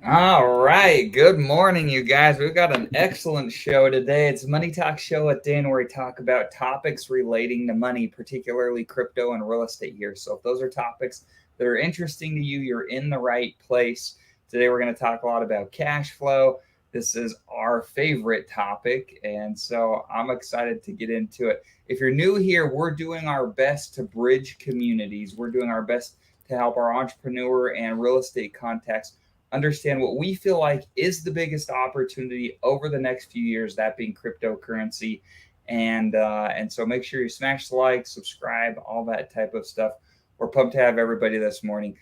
All right. Good morning, you guys. We've got an excellent show today. It's a Money Talk Show at Dan, where we talk about topics relating to money, particularly crypto and real estate here. So, if those are topics that are interesting to you, you're in the right place. Today, we're going to talk a lot about cash flow. This is our favorite topic. And so, I'm excited to get into it. If you're new here, we're doing our best to bridge communities, we're doing our best to help our entrepreneur and real estate contacts understand what we feel like is the biggest opportunity over the next few years, that being cryptocurrency. And so make sure you smash the like, subscribe, all that type of stuff. We're pumped to have everybody this morning.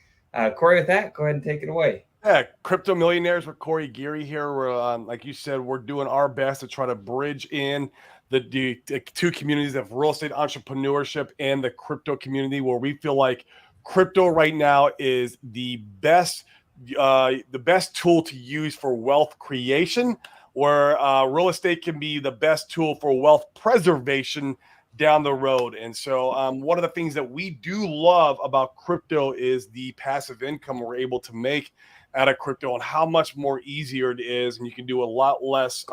Corey, with that, go ahead and take it away. Yeah, Crypto Millionaires with Corey Geary here. We're like you said, we're doing our best to try to bridge in the two communities of real estate entrepreneurship and the crypto community, where we feel like crypto right now is the best tool to use for wealth creation, where real estate can be the best tool for wealth preservation down the road. And so, one of the things that we do love about crypto is the passive income we're able to make out of crypto, and how much more easier it is, and you can do a lot less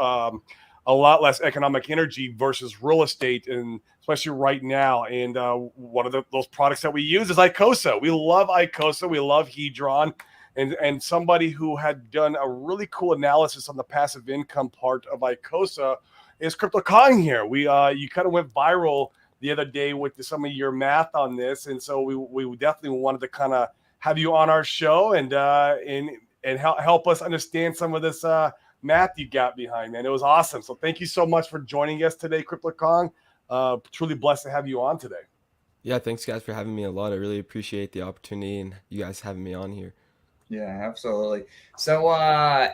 economic energy versus real estate, and especially right now. And one of those products that we use is Icosa. We love Icosa. We love Hedron. And somebody who had done a really cool analysis on the passive income part of Icosa is Crypto Kong here. You kind of went viral the other day with some of your math on this, and so we definitely wanted to kind of have you on our show and help us understand some of this math you got behind, man. It was awesome. So thank you so much for joining us today, Crypto Kong. Truly blessed to have you on today. Yeah, thanks guys for having me a lot. I really appreciate the opportunity and you guys having me on here. Yeah, absolutely. So,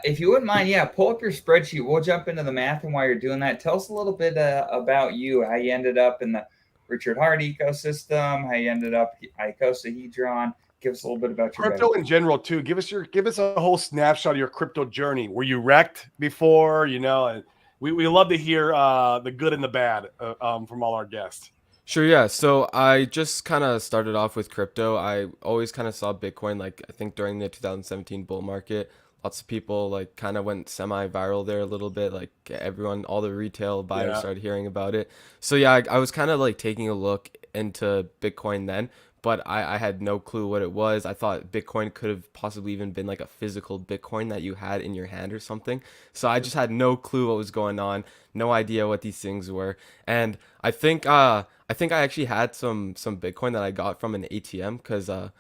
if you wouldn't mind, yeah, pull up your spreadsheet. We'll jump into the math, and while you're doing that, tell us a little bit about you, how you ended up in the Richard Hart ecosystem, how you ended up icosahedron. Give us a little bit about your Crypto background. in general too. Give us a whole snapshot of your crypto journey. Were you wrecked before? And we love to hear the good and the bad from all our guests. Sure, yeah. So I just kind of started off with crypto. I always kind of saw Bitcoin, like I think during the 2017 bull market. Lots of people like kind of went semi-viral there a little bit. Like everyone, all the retail buyers Yeah. started hearing about it. So yeah, I was kind of like taking a look into Bitcoin then, but I had no clue what it was. I thought Bitcoin could have possibly even been like a physical Bitcoin that you had in your hand or something. So I just had no clue what was going on, no idea what these things were. And I think I actually had some Bitcoin that I got from an ATM because I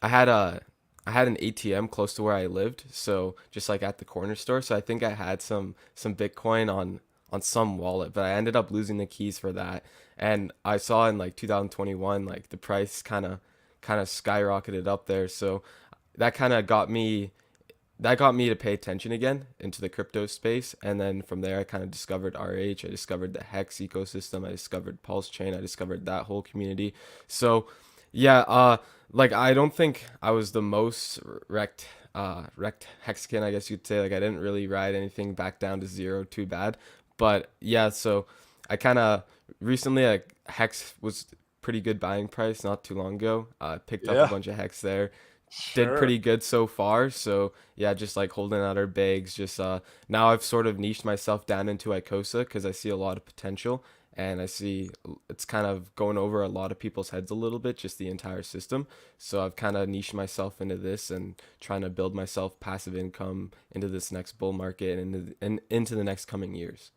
had a I had an ATM close to where I lived, so just like at the corner store. So I think I had some Bitcoin on some wallet, but I ended up losing the keys for that. And I saw in like 2021, like the price kind of skyrocketed up there. So that kind of got me to pay attention again into the crypto space. And then from there, I kind of discovered RH. I discovered the Hex ecosystem. I discovered Pulse Chain. I discovered that whole community. So, yeah, like I don't think I was the most wrecked Hexagon, I guess you'd say. Like I didn't really ride anything back down to zero too bad. But yeah, so I kind of recently, like Hex was pretty good buying price not too long ago. Picked up a Yeah. bunch of Hex there, did Sure. pretty good so far. So yeah, just like holding out our bags. Just now I've sort of niched myself down into Icosa because I see a lot of potential, and I see it's kind of going over a lot of people's heads a little bit, just the entire system. So I've kind of niched myself into this and trying to build myself passive income into this next bull market and into the next coming years.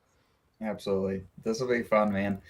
Absolutely, this will be fun, man.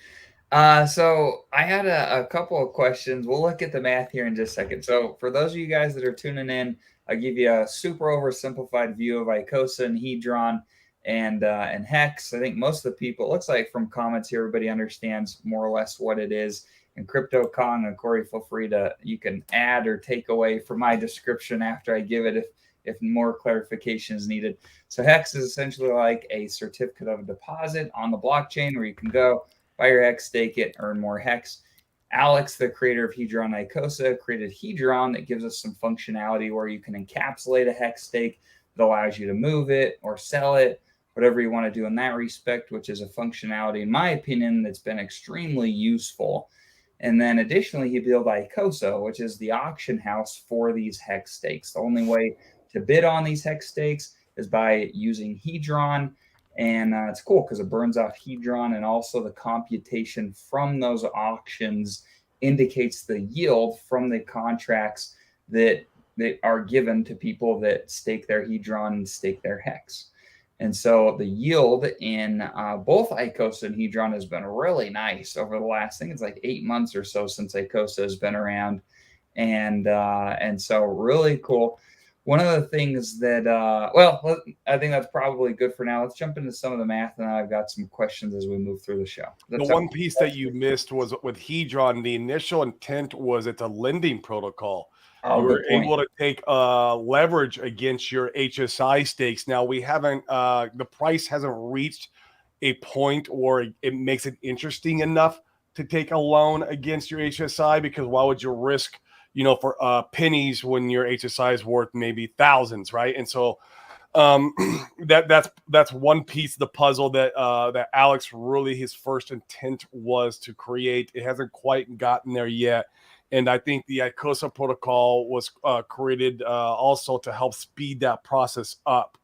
So I had a couple of questions. We'll look at the math here in just a second. So for those of you guys that are tuning in, I'll give you a super oversimplified view of Icosa and Hedron and Hex. I think most of the people, it looks like from comments here, everybody understands more or less what it is. And Crypto Kong and Corey, feel free to you can add or take away from my description after I give it if more clarification is needed. So Hex is essentially like a certificate of deposit on the blockchain where you can go buy your hex, stake it, earn more hex. Alex, the creator of Hedron Icosa, created Hedron that gives us some functionality where you can encapsulate a hex stake that allows you to move it or sell it, whatever you want to do in that respect, which is a functionality, in my opinion, that's been extremely useful. And then additionally, he built Icosa, which is the auction house for these hex stakes. The only way to bid on these hex stakes is by using hedron. And it's cool because it burns out hedron, and also the computation from those auctions indicates the yield from the contracts that are given to people that stake their hedron and stake their hex. And so the yield in both Icosa and hedron has been really nice over the last, I think it's like 8 months or so since Icosa has been around, and so really cool. One of the things that, well, I think that's probably good for now. Let's jump into some of the math, and then I've got some questions as we move through the show. The one piece that you missed was with Hedron. The initial intent was it's a lending protocol. Oh, You were good point. able to take leverage against your HSI stakes. Now we haven't, the price hasn't reached a point where it makes it interesting enough to take a loan against your HSI, because why would you risk, for pennies when your HSI is worth maybe thousands, right? And so that's one piece of the puzzle that that Alex really, his first intent was to create. It hasn't quite gotten there yet, and I think the Icosa protocol was created also to help speed that process up.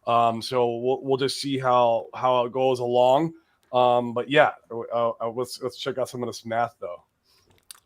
So we'll just see how it goes along. But yeah, let's check out some of this math though.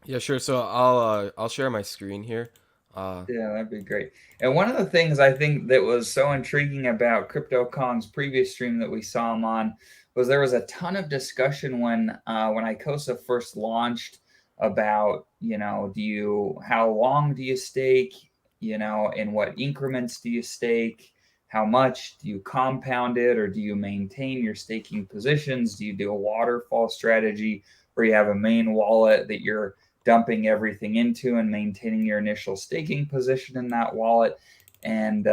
Yeah, sure. So I'll share my screen here. Yeah, that'd be great. And one of the things I think that was so intriguing about CryptoKong's previous stream that we saw him on was there was a ton of discussion when Icosa first launched about, how long do you stake, in what increments do you stake, how much do you compound it, or do you maintain your staking positions? Do you do a waterfall strategy where you have a main wallet that you're dumping everything into and maintaining your initial staking position in that wallet? And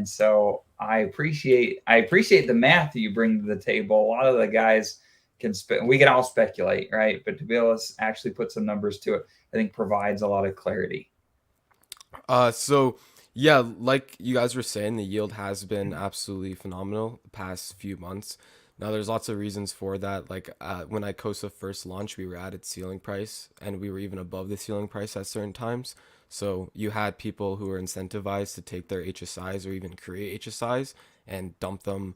so I appreciate the math that you bring to the table. A lot of the guys we can all speculate, right? But to be able to actually put some numbers to it, I think provides a lot of clarity. So yeah, like you guys were saying, the yield has been absolutely phenomenal the past few months. Now, there's lots of reasons for that. Like when Icosa first launched, we were at its ceiling price, and we were even above the ceiling price at certain times. So you had people who were incentivized to take their HSIs or even create HSIs and dump them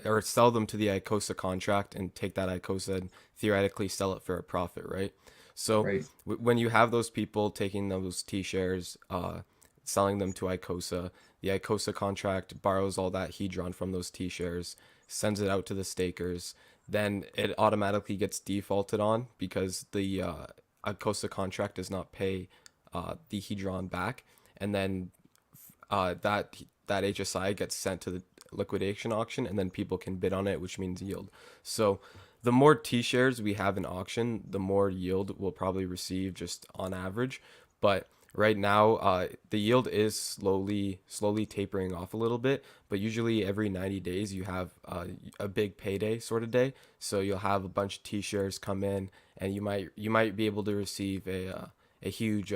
or sell them to the Icosa contract and take that Icosa and theoretically sell it for a profit, right? So Right. when you have those people taking those T shares, selling them to Icosa, the Icosa contract borrows all that hedron from those T shares, sends it out to the stakers, then it automatically gets defaulted on because the Icosa contract does not pay the hedron back, and then that HSI gets sent to the liquidation auction, and then people can bid on it, which means yield. So the more T shares we have in auction, the more yield we'll probably receive just on average. But right now, the yield is slowly tapering off a little bit, but usually every 90 days you have a big payday sort of day. So you'll have a bunch of T shares come in, and you might be able to receive a huge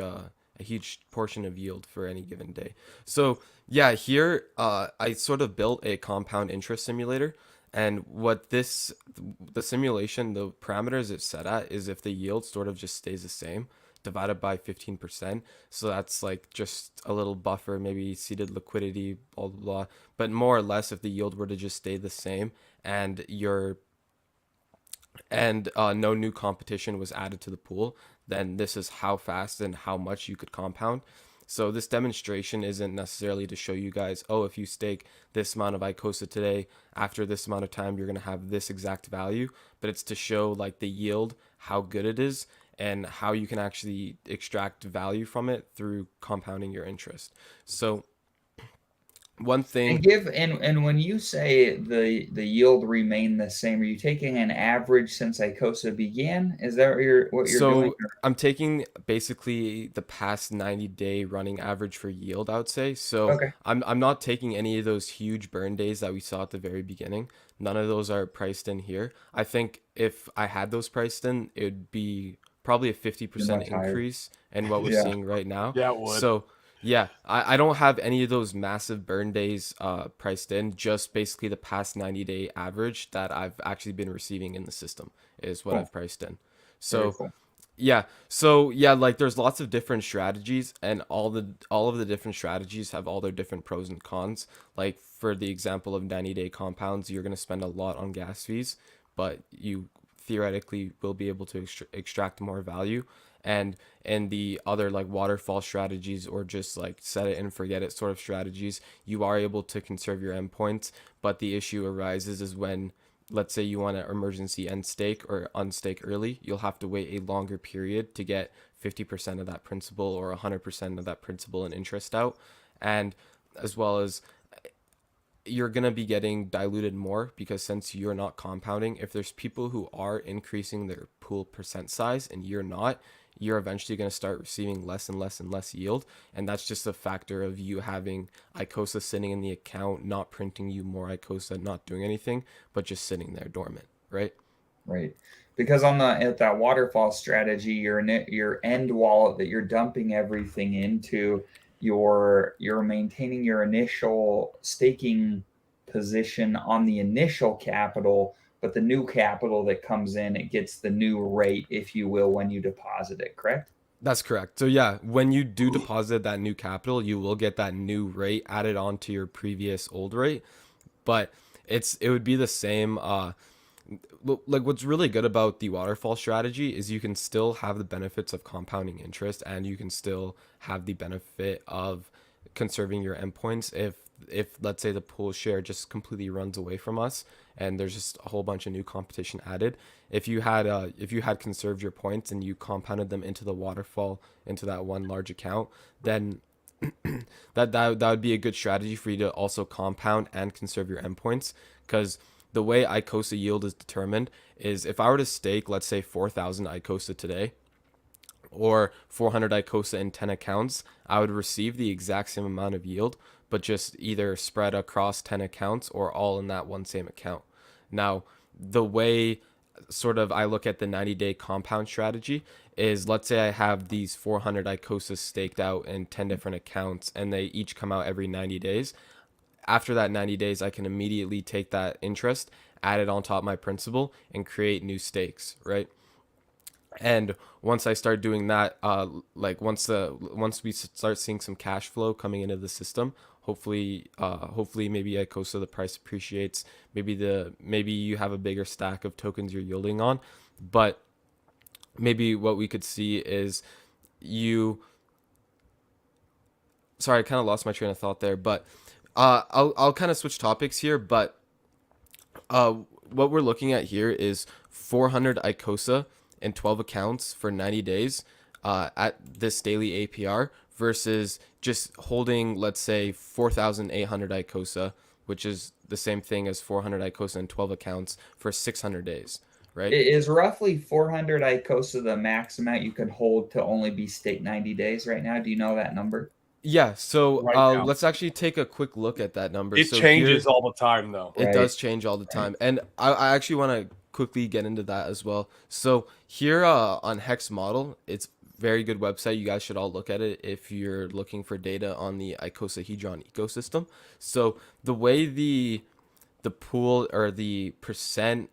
portion of yield for any given day. So yeah, here I sort of built a compound interest simulator. And what the simulation, the parameters it's set at is if the yield sort of just stays the same, divided by 15%. So that's like just a little buffer, maybe seeded liquidity, blah, blah, blah. But more or less, if the yield were to just stay the same and no new competition was added to the pool, then this is how fast and how much you could compound. So this demonstration isn't necessarily to show you guys, oh, if you stake this amount of Icosa today, after this amount of time, you're going to have this exact value. But it's to show like the yield, how good it is, and how you can actually extract value from it through compounding your interest. So one thing, And when you say the yield remain the same, are you taking an average since Icosa began? Is that what you're doing? so I'm taking basically the past 90-day running average for yield, I would say. So Okay. I'm not taking any of those huge burn days that we saw at the very beginning. None of those are priced in here. I think if I had those priced in, it would be probably a 50% Much higher. increase in what we're Yeah. seeing right now. Yeah, it would. So yeah, I don't have any of those massive burn days priced in, just basically the past 90-day average that I've actually been receiving in the system is what Cool. I've priced in. Very So cool. Yeah. So yeah, like there's lots of different strategies, and all of the different strategies have all their different pros and cons. Like for the example of 90-day compounds, you're going to spend a lot on gas fees, but you theoretically will be able to extract more value. And the other like waterfall strategies, or just like set it and forget it sort of strategies, you are able to conserve your endpoints, but the issue arises is when, let's say you want to emergency end stake or unstake early, you'll have to wait a longer period to get 50% of that principal or 100% of that principal and interest out. And as well as you're going to be getting diluted more, because since you're not compounding, if there's people who are increasing their pool percent size and you're not, you're eventually going to start receiving less and less and less yield. And that's just a factor of you having Icosa sitting in the account, not printing you more Icosa, not doing anything, but just sitting there dormant, right? Right. Because on the at that waterfall strategy, your end wallet that you're dumping everything into, you're maintaining your initial staking position on the initial capital, but the new capital that comes in, it gets the new rate, if you will, when you deposit it, correct? That's correct. So yeah, when you do deposit that new capital, you will get that new rate added on to your previous old rate, but it would be the same. Like what's really good about the waterfall strategy is you can still have the benefits of compounding interest, and you can still have the benefit of conserving your endpoints if let's say the pool share just completely runs away from us and there's just a whole bunch of new competition added. If you had conserved your points and you compounded them into the waterfall into that one large account, then that would be a good strategy for you to also compound and conserve your endpoints. Because the way Icosa yield is determined is, if I were to stake, let's say 4,000 Icosa today, or 400 Icosa in 10 accounts, I would receive the exact same amount of yield, but just either spread across 10 accounts or all in that one same account. Now, the way sort of I look at the 90-day compound strategy is, let's say I have these 400 Icosas staked out in 10 different accounts and they each come out every 90 days. After that 90 days, I can immediately take that interest, add it on top of my principal, and create new stakes, right? And once I start doing that, like once we start seeing some cash flow coming into the system, hopefully maybe Icosa the price appreciates, maybe you have a bigger stack of tokens you're yielding on, but maybe what we could see is you. Sorry, I kind of lost my train of thought there, but I'll kind of switch topics here, but uh, what we're looking at here is 400 Icosa and 12 accounts for 90 days at this daily APR versus just holding, let's say, 4,800 Icosa, which is the same thing as 400 Icosa and 12 accounts for 600 days, right? It is roughly 400 Icosa the max amount you can hold to only be staked 90 days right now. Do you know that number? Yeah, so Right now. let's actually take a quick look at that number. It So changes here, all the time, though. it Right. does change all the time. And I actually want to quickly get into that as well. So here on Hex Model, it's very good website. You guys should all look at it if you're looking for data on the icosahedron ecosystem. So the way the pool or the percent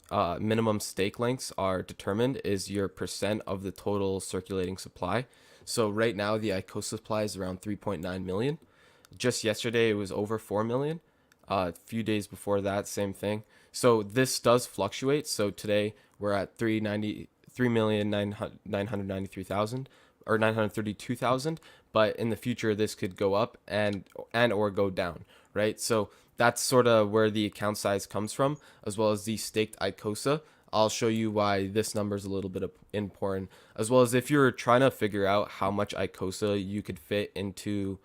minimum stake lengths are determined is your percent of the total circulating supply. So right now the Icosa supply is around 3.9 million. Just yesterday it was over 4 million. A few days before that, same thing. So this does fluctuate. So today we're at 3,993,000 or 932,000, but in the future this could go up and or go down, right? So that's sort of where the account size comes from, as well as the staked Icosa. I'll show you why this number is a little bit important, as well as if you're trying to figure out how much Icosa you could fit into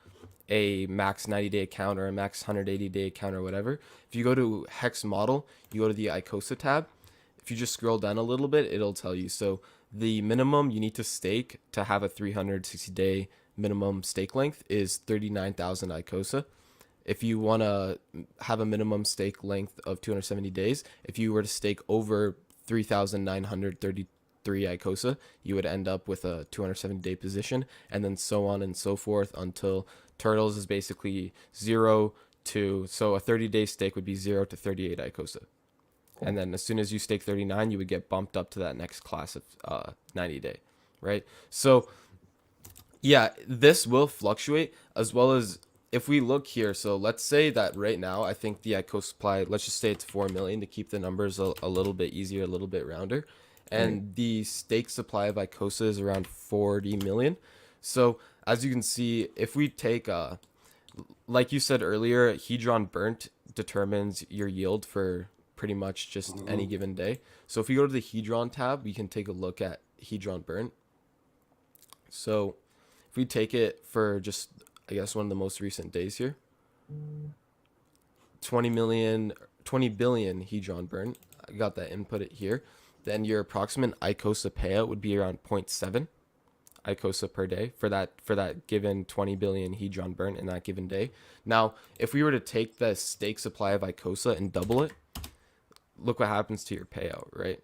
a max 90-day account or a max 180-day account or whatever. If you go to Hex Model, you go to the Icosa tab. If you just scroll down a little bit, it'll tell you. So the minimum you need to stake to have a 360-day minimum stake length is 39,000 Icosa. If you want to have a minimum stake length of 270 days, if you were to stake over 3,933 Icosa, you would end up with a 270-day position, and then so on and so forth until Turtles is basically 0 to, so a 30-day stake would be 0 to 38 Icosa. And then as soon as you stake 39, you would get bumped up to that next class of 90 day, right? So yeah, this will fluctuate as well as if we look here. So let's say that right now, I think the ICO supply, let's just say it's 4 million to keep the numbers a little bit easier, a little bit rounder. And the stake supply of Icosa is around 40 million. So as you can see, if we take, like you said earlier, Hedron burnt determines your yield for pretty much just any given day. So if we go to the Hedron tab, we can take a look at Hedron burnt. So if we take it for just, I guess, one of the most recent days here, 20 billion Hedron burn. I got that input it here. Then your approximate Icosa payout would be around 0.7 Icosa per day for that given 20 billion Hedron burn in that given day. Now, if we were to take the stake supply of Icosa and double it, look what happens to your payout, right?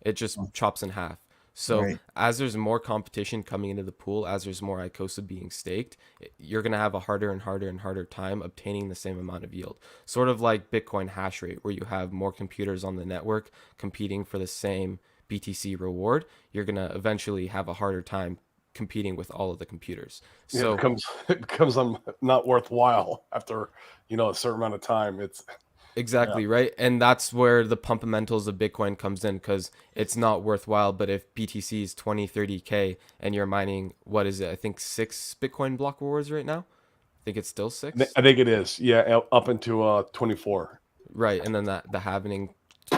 It just chops in half. So as there's more competition coming into the pool, as there's more Icosa being staked, you're going to have a harder and harder and harder time obtaining the same amount of yield. Sort of like Bitcoin hash rate, where you have more computers on the network competing for the same BTC reward. You're going to eventually have a harder time competing with all of the computers. So it becomes not worthwhile after, a certain amount of time. It's exactly right. And that's where the pumpamentals of Bitcoin comes in, because it's not worthwhile. But if BTC is 20, 30K and you're mining, what is it? I think 6 Bitcoin block rewards right now. I think it's still 6. I think it is. Yeah. Up into 24. Right. And then the halvening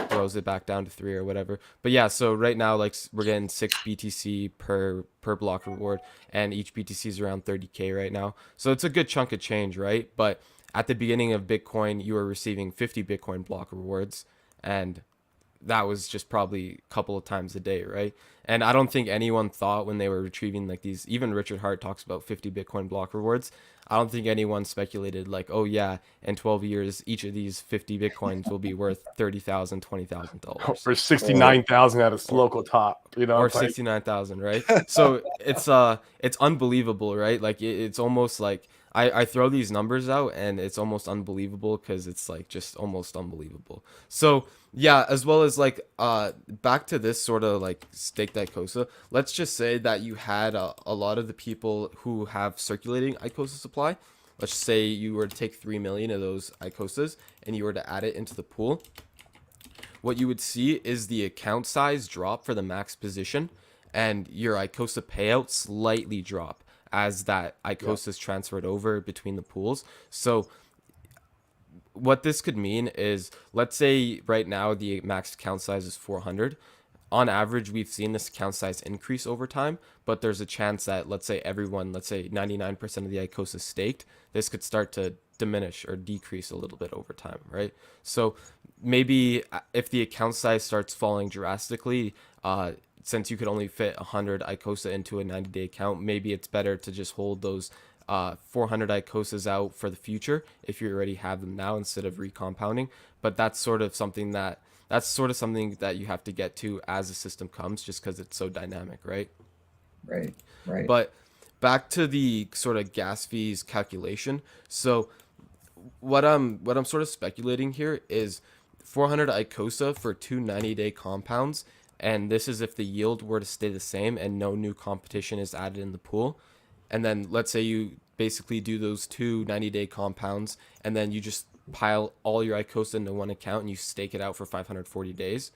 throws it back down to 3 or whatever. But yeah, so right now, like, we're getting 6 BTC per block reward, and each BTC is around 30K right now. So it's a good chunk of change, right? But at the beginning of Bitcoin, you were receiving 50 Bitcoin block rewards, and that was just probably a couple of times a day, right? And I don't think anyone thought when they were retrieving like these, even Richard Hart talks about 50 Bitcoin block rewards. I don't think anyone speculated like, oh yeah, in 12 years, each of these 50 Bitcoins will be worth $30,000, $20,000. Or 69,000 at its local top, Or 69,000, right? So it's unbelievable, right? Like it's almost like I throw these numbers out and it's almost unbelievable, because it's like just almost unbelievable. So yeah, as well as like back to this sort of like staked Icosa, let's just say that you had a lot of the people who have circulating Icosa supply. Let's say you were to take 3 million of those Icosas and you were to add it into the pool. What you would see is the account size drop for the max position, and your Icosa payout slightly drop as that Icosa is transferred over between the pools. So what this could mean is, let's say right now the max account size is 400. On average, we've seen this account size increase over time, but there's a chance that, let's say 99% of the Icosa staked, this could start to diminish or decrease a little bit over time, right? So maybe if the account size starts falling drastically, since you could only fit 100 Icosa into a 90-day account, maybe it's better to just hold those 400 Icosas out for the future if you already have them now, instead of recompounding. But that's sort of something that you have to get to as the system comes, just because it's so dynamic, right? Right. But back to the sort of gas fees calculation. So what I'm sort of speculating here is 400 Icosa for 2 90-day compounds, and this is if the yield were to stay the same and no new competition is added in the pool. And then let's say you basically do those 2 90-day compounds, and then you just pile all your Icosa into one account and you stake it out for 540 days,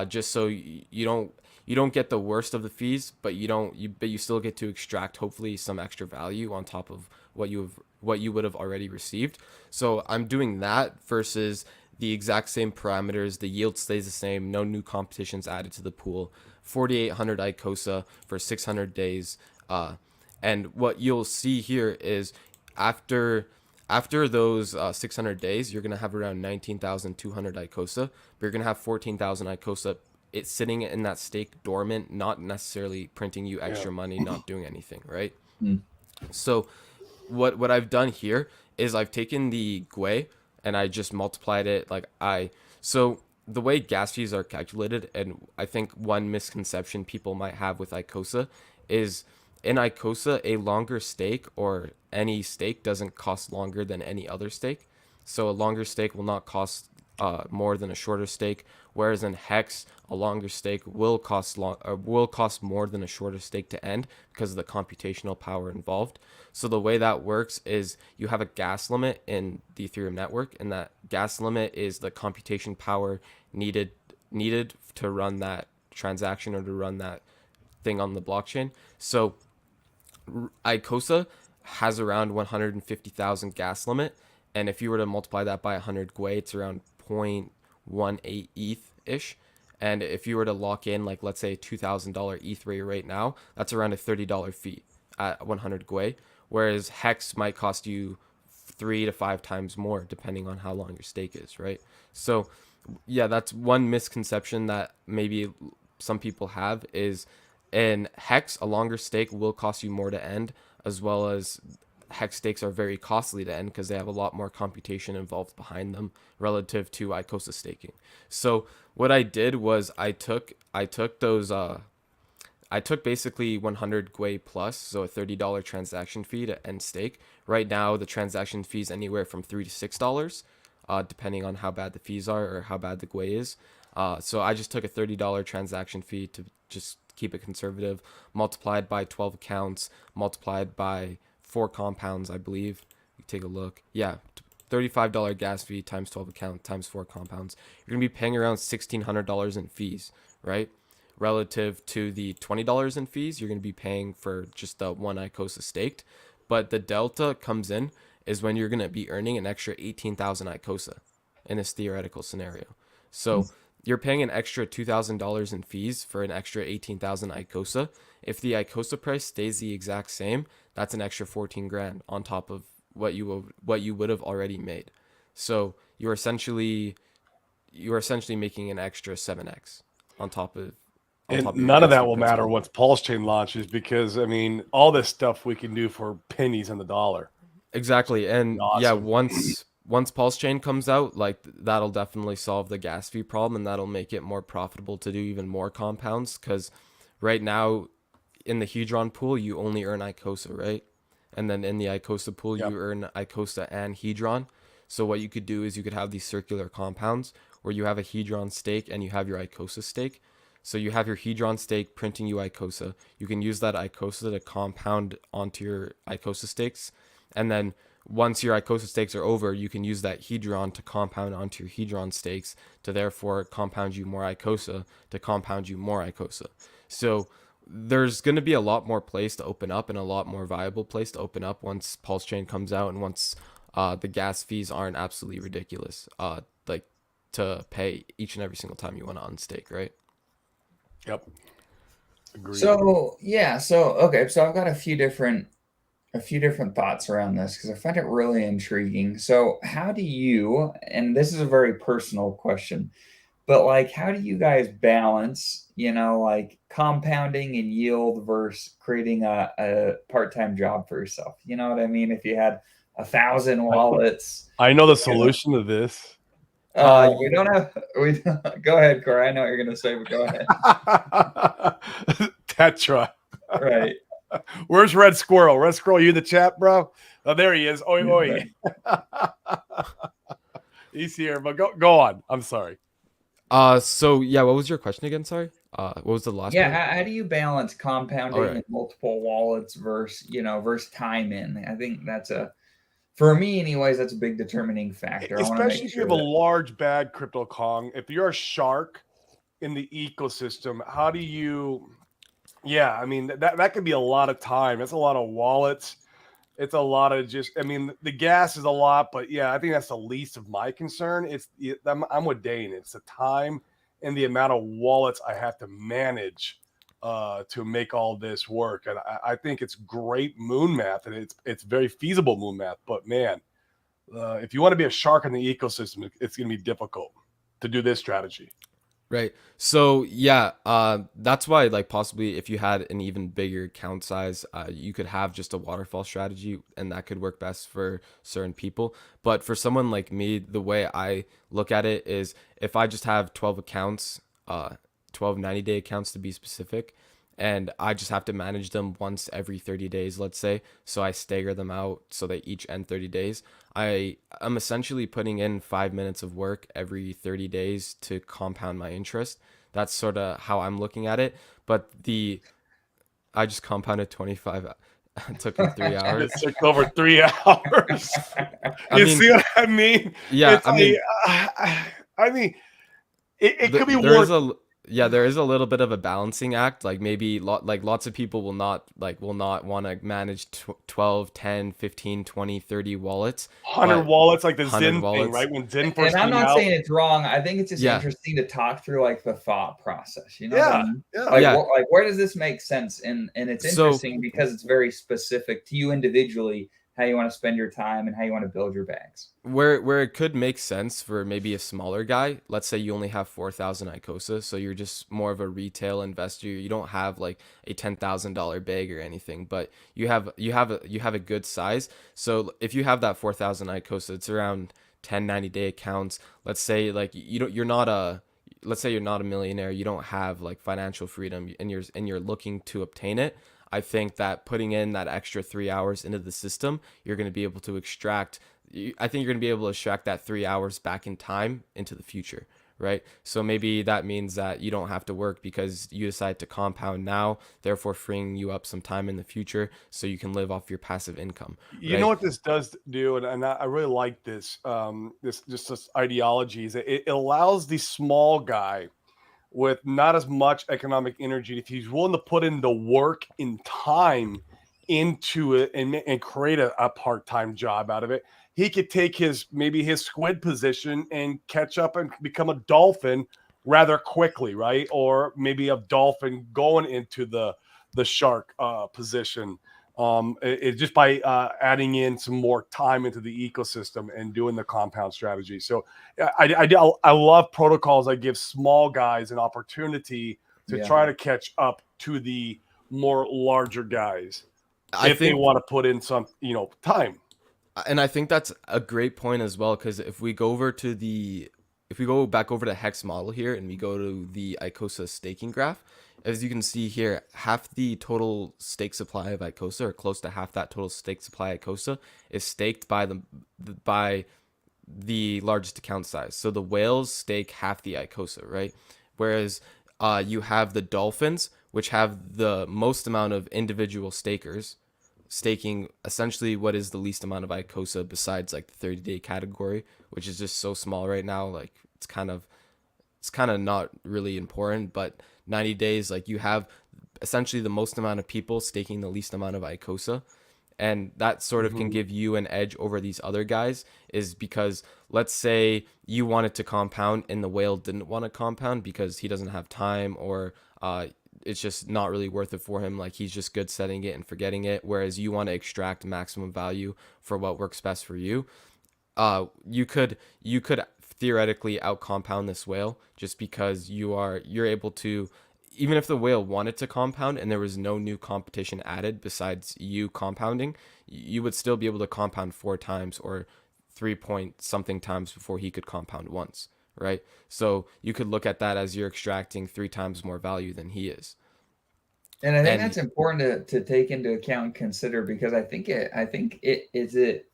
just so you don't get the worst of the fees, but you still get to extract hopefully some extra value on top of what you would have already received. So I'm doing that versus the exact same parameters, the yield stays the same, no new competitions added to the pool, 4,800 Icosa for 600 days. And what you'll see here is after those 600 days, you're going to have around 19,200 Icosa, but you're going to have 14,000 Icosa it's sitting in that stake dormant, not necessarily printing you extra money, not doing anything, right? So what I've done here is I've taken the GUE and I just multiplied it so the way gas fees are calculated, and I think one misconception people might have with Icosa is, in Icosa, a longer stake or any stake doesn't cost longer than any other stake. So a longer stake will not cost more than a shorter stake, whereas in Hex, a longer stake will cost more than a shorter stake to end because of the computational power involved. So the way that works is you have a gas limit in the Ethereum network, and that gas limit is the computation power needed to run that transaction or to run that thing on the blockchain. So Icosa has around 150,000 gas limit, and if you were to multiply that by 100 Gwei, it's around 0.18 ETH ish. And if you were to lock in, like, let's say $2,000 ETH rate right now, that's around a $30 fee at 100 Gwei. Whereas Hex might cost you 3 to 5 times more depending on how long your stake is, right? So, yeah, that's one misconception that maybe some people have is in Hex, a longer stake will cost you more to end, as well as Hex stakes are very costly to end because they have a lot more computation involved behind them relative to Icosa staking. So what I did was I took basically 100 Gwei plus, so a $30 transaction fee to end stake. Right now, the transaction fee is anywhere from $3 to $6, depending on how bad the fees are or how bad the Gwei is. So I just took a $30 transaction fee to just keep it conservative, multiplied by 12 accounts, multiplied by 4 compounds, I believe. You take a look. Yeah, $35 gas fee times 12 accounts times 4 compounds. You're going to be paying around $1,600 in fees, right? Relative to the $20 in fees you're going to be paying for just the one Icosa staked. But the delta comes in is when you're going to be earning an extra 18,000 Icosa in this theoretical scenario. So you're paying an extra $2,000 in fees for an extra 18,000 Icosa. If the Icosa price stays the exact same, that's an extra 14 grand on top of what you would have already made. So you're essentially making an extra 7x on top of And your none of gas that fee will matter principal. once Pulse Chain launches because, I mean, all this stuff we can do for pennies on the dollar. Exactly. And yeah, Awesome. once Pulse Chain comes out, like that'll definitely solve the gas fee problem, and that'll make it more profitable to do even more compounds, because right now in the Hedron pool you only earn Icosa, right? And then in the Icosa pool Yep. you earn Icosa and Hedron. So what you could do is you could have these circular compounds where you have a Hedron stake and you have your Icosa stake. So you have your Hedron stake printing you Icosa. You can use that Icosa to compound onto your Icosa stakes. And then once your Icosa stakes are over, you can use that Hedron to compound onto your Hedron stakes to therefore compound you more Icosa to compound you more Icosa. So there's going to be a lot more place to open up and a lot more viable place to open up once Pulse Chain comes out and once the gas fees aren't absolutely ridiculous, like to pay each and every single time you want to unstake, right? Yep. Agreed. So yeah, so okay, so I've got a few different thoughts around this because I find it really intriguing. So how do you, and this is a very personal question, but like how do you guys balance, like compounding and yield versus creating a part-time job for yourself? You know what I mean? If you had 1,000 wallets, I know the solution to this. we don't have go ahead, Corey. I know what you're gonna say, but go ahead. Tetra. Right. Where's Red Squirrel? Red Squirrel, you in the chat, bro? Oh, there he is. Oi, oi. He's here, but go on. I'm sorry. So yeah, what was your question again? Sorry. What was the last Yeah, part? how do you balance compounding Alright. and multiple wallets versus time in? I think for me anyways, that's a big determining factor. I want to Especially make if you sure have a that large bad crypto Kong. If you're a shark in the ecosystem, how do you? Yeah, I mean that could be a lot of time. That's a lot of wallets. It's a lot of just. I mean, the gas is a lot, but yeah, I think that's the least of my concern. I'm with Dane. It's the time and the amount of wallets I have to manage to make all this work. And I think it's great moon math, and it's very feasible moon math. But man, if you want to be a shark in the ecosystem, it's going to be difficult to do this strategy. Right. So yeah, that's why like possibly if you had an even bigger account size, you could have just a waterfall strategy, and that could work best for certain people. But for someone like me, the way I look at it is if I just have 12 accounts, 12 90-day accounts to be specific, and I just have to manage them once every 30 days, let's say. So I stagger them out so they each end 30 days. I'm essentially putting in 5 minutes of work every 30 days to compound my interest. That's sort of how I'm looking at it. But I just compounded 25. It took me 3 hours. It took over 3 hours. I You mean, see what I mean? yeah, It's I like, mean, I mean, it could be there worth. is a yeah, there is a little bit of a balancing act. Like maybe lots of people will not want to manage 12, 10, 15, 20, 30 wallets, 100 but wallets, like the 100 Zen thing, wallets. right? When Zen And first I'm came not out. saying it's wrong. I think it's just Yeah. interesting to talk through like the thought process. You know what I Yeah, mean? yeah. Like, Yeah. like where does this make sense? And it's So interesting because it's very specific to you individually, how you want to spend your time and how you want to build your bags. where it could make sense for maybe a smaller guy, let's say you only have 4,000 Icosa, so you're just more of a retail investor. You don't have like a $10,000 bag or anything, but you have a good size. So if you have that 4,000 Icosa, it's around 10 90-day accounts. Let's say like you're not a let's say you're not a millionaire, you don't have like financial freedom, and you're looking to obtain it. I think that putting in that extra 3 hours into the system, you're going to be able to extract. I think you're going to be able to extract that 3 hours back in time into the future, right? So maybe that means that you don't have to work because you decide to compound now, therefore freeing you up some time in the future so you can live off your passive income, You know right? what this does do, and I really like this. This ideology is that it allows the small guy with not as much economic energy, if he's willing to put in the work in time into it and create a part-time job out of it, he could take his maybe his squid position and catch up and become a dolphin rather quickly, right? Or maybe a dolphin going into the shark position. Just by adding in some more time into the ecosystem and doing the compound strategy. So I love protocols that give small guys an opportunity to Yeah. try to catch up to the more larger guys I if they think want to put in some, time. And I think that's a great point as well, because if we go back over to hex model here and we go to the Icosa staking graph, as you can see here, half the total stake supply of Icosa, or close to half that total stake supply Icosa, is staked by by the largest account size. So the whales stake half the Icosa, right? Whereas you have the dolphins, which have the most amount of individual stakers, staking essentially what is the least amount of Icosa besides like the 30-day category, which is just so small right now. Like it's kind of not really important, but 90 days, like you have essentially the most amount of people staking the least amount of Icosa. And that sort of can Mhm. give you an edge over these other guys, is because let's say you wanted to compound and the whale didn't want to compound because he doesn't have time, or it's just not really worth it for him. Like he's just good setting it and forgetting it. Whereas you want to extract maximum value for what works best for you. You could theoretically out compound this whale just because you're able to, even if the whale wanted to compound and there was no new competition added besides you compounding, you would still be able to compound 4 times or 3 point something times before he could compound once, right? So you could look at that as you're extracting 3 times more value than he is. And I think And that's important to take into account and consider because I think it is it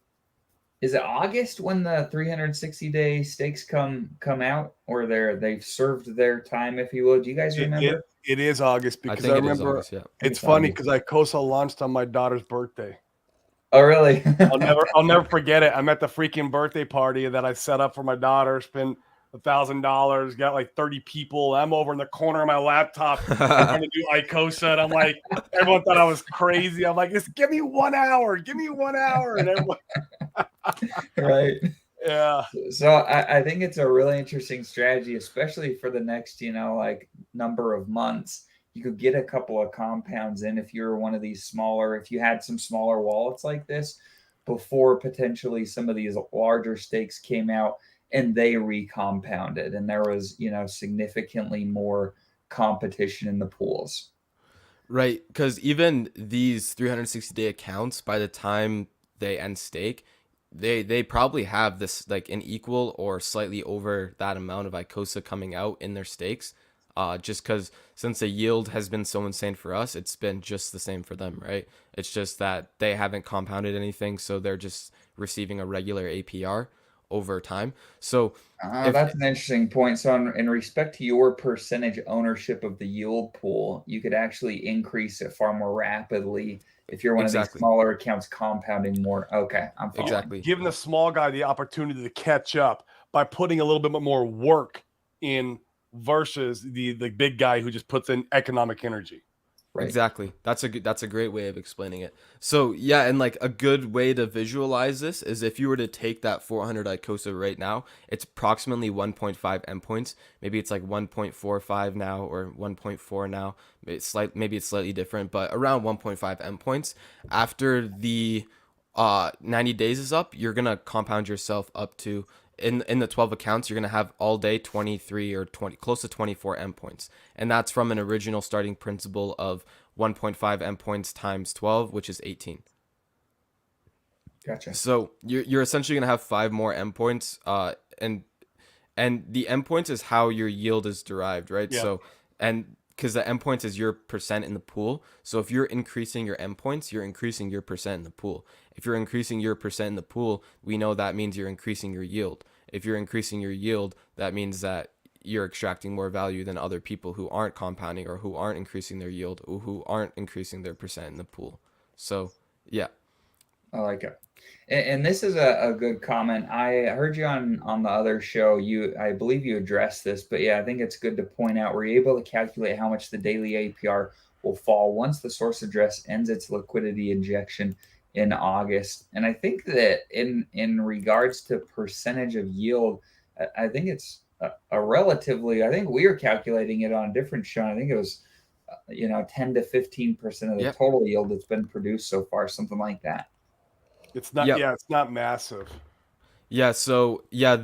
August when the 360-day stakes come out, or they've served their time, if you will. Do you guys It, it, remember? it is August I because I think it is remember August, yeah. I think it's it's funny August. because Icosa launched on my daughter's birthday. Oh, really? I'll never forget it. I'm at the freaking birthday party that I set up for my daughter, spent $1,000, got like 30 people. I'm over in the corner of my laptop trying to do Icosa, and I'm like, everyone thought I was crazy. I'm like, just give me 1 hour, give me 1 hour, and everyone, Right. yeah. So I think it's a really interesting strategy, especially for the next, like number of months. You could get a couple of compounds in if you're one of these smaller, if you had some smaller wallets like this before potentially some of these larger stakes came out and they recompounded and there was, significantly more competition in the pools. Right, because even these 360-day accounts, by the time they end stake, they probably have this like an equal or slightly over that amount of Icosa coming out in their stakes. just because since the yield has been so insane for us, it's been just the same for them, right? It's just that they haven't compounded anything, so they're just receiving a regular APR over time. So if That's an interesting point. So, in respect to your percentage ownership of the yield pool, you could actually increase it far more rapidly if you're one of these exactly, smaller accounts compounding more. Okay, I'm following. exactly. Giving the small guy the opportunity to catch up by putting a little bit more work in versus the big guy who just puts in economic energy. Right. Exactly. That's a great way of explaining it. So yeah, and like a good way to visualize this is if you were to take that 400 Icosa right now, it's approximately 1.5 endpoints. Maybe it's like 1.45 now or 1.4 now. Maybe it's slightly different, but around 1.5 endpoints. After the 90 days is up, you're gonna compound yourself up to in the 12 accounts, you're going to have all day 23 or 20, close to 24 endpoints. And that's from an original starting principle of 1.5 endpoints times 12, which is 18. Gotcha. So you're essentially going to have 5 more endpoints. And the endpoints is how your yield is derived, right? Yeah. So, and because the endpoints is your percent in the pool. So if you're increasing your endpoints, you're increasing your percent in the pool. If you're increasing your percent in the pool, we know that means you're increasing your yield. If you're increasing your yield, that means that you're extracting more value than other people who aren't compounding or who aren't increasing their yield or who aren't increasing their percent in the pool. So, yeah. I like it. And this is a good comment. I heard you on the other show. I believe you addressed this, but yeah, I think it's good to point out. We're able to calculate how much the daily APR will fall once the source address ends its liquidity injection in August. And I think that in regards to percentage of yield, I think it's a relatively. I think we were calculating it on a different show. I think it was 10 to 15% of the Yep. total yield that's been produced so far, something like that. It's not. Yep. Yeah, it's not massive. Yeah, so yeah,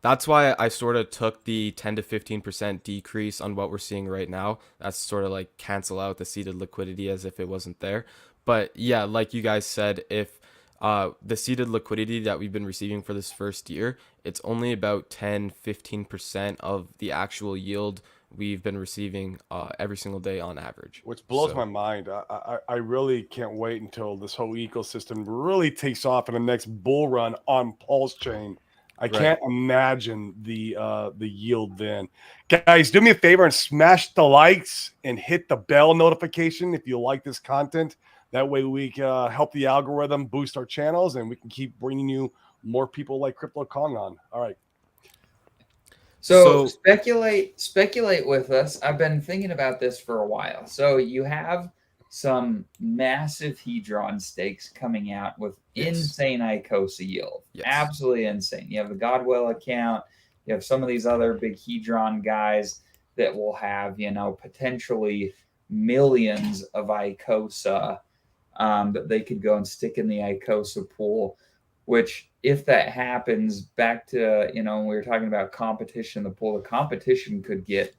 that's why I sort of took the 10 to 15% decrease on what we're seeing right now. That's sort of like cancel out the seeded liquidity as if it wasn't there. But yeah, like you guys said, if the seeded liquidity that we've been receiving for this first year, it's only about 10-15% of the actual yield we've been receiving every single day on average. Which blows So, my mind. I really can't wait until this whole ecosystem really takes off in the next bull run on Pulse Chain. I right. can't imagine the yield then. Guys, do me a favor and smash the likes and hit the bell notification if you like this content. That way we can help the algorithm boost our channels and we can keep bringing you more people like Crypto Kong on. All right. So So speculate with us. I've been thinking about this for a while. So you have some massive Hedron stakes coming out with yes, insane Icosa yield. yes, Absolutely insane. You have the Godwell account, you have some of these other big Hedron guys that will have, potentially millions of Icosa that they could go and stick in the Icosa pool, which if that happens, back to when we were talking about competition, the pool, the competition could get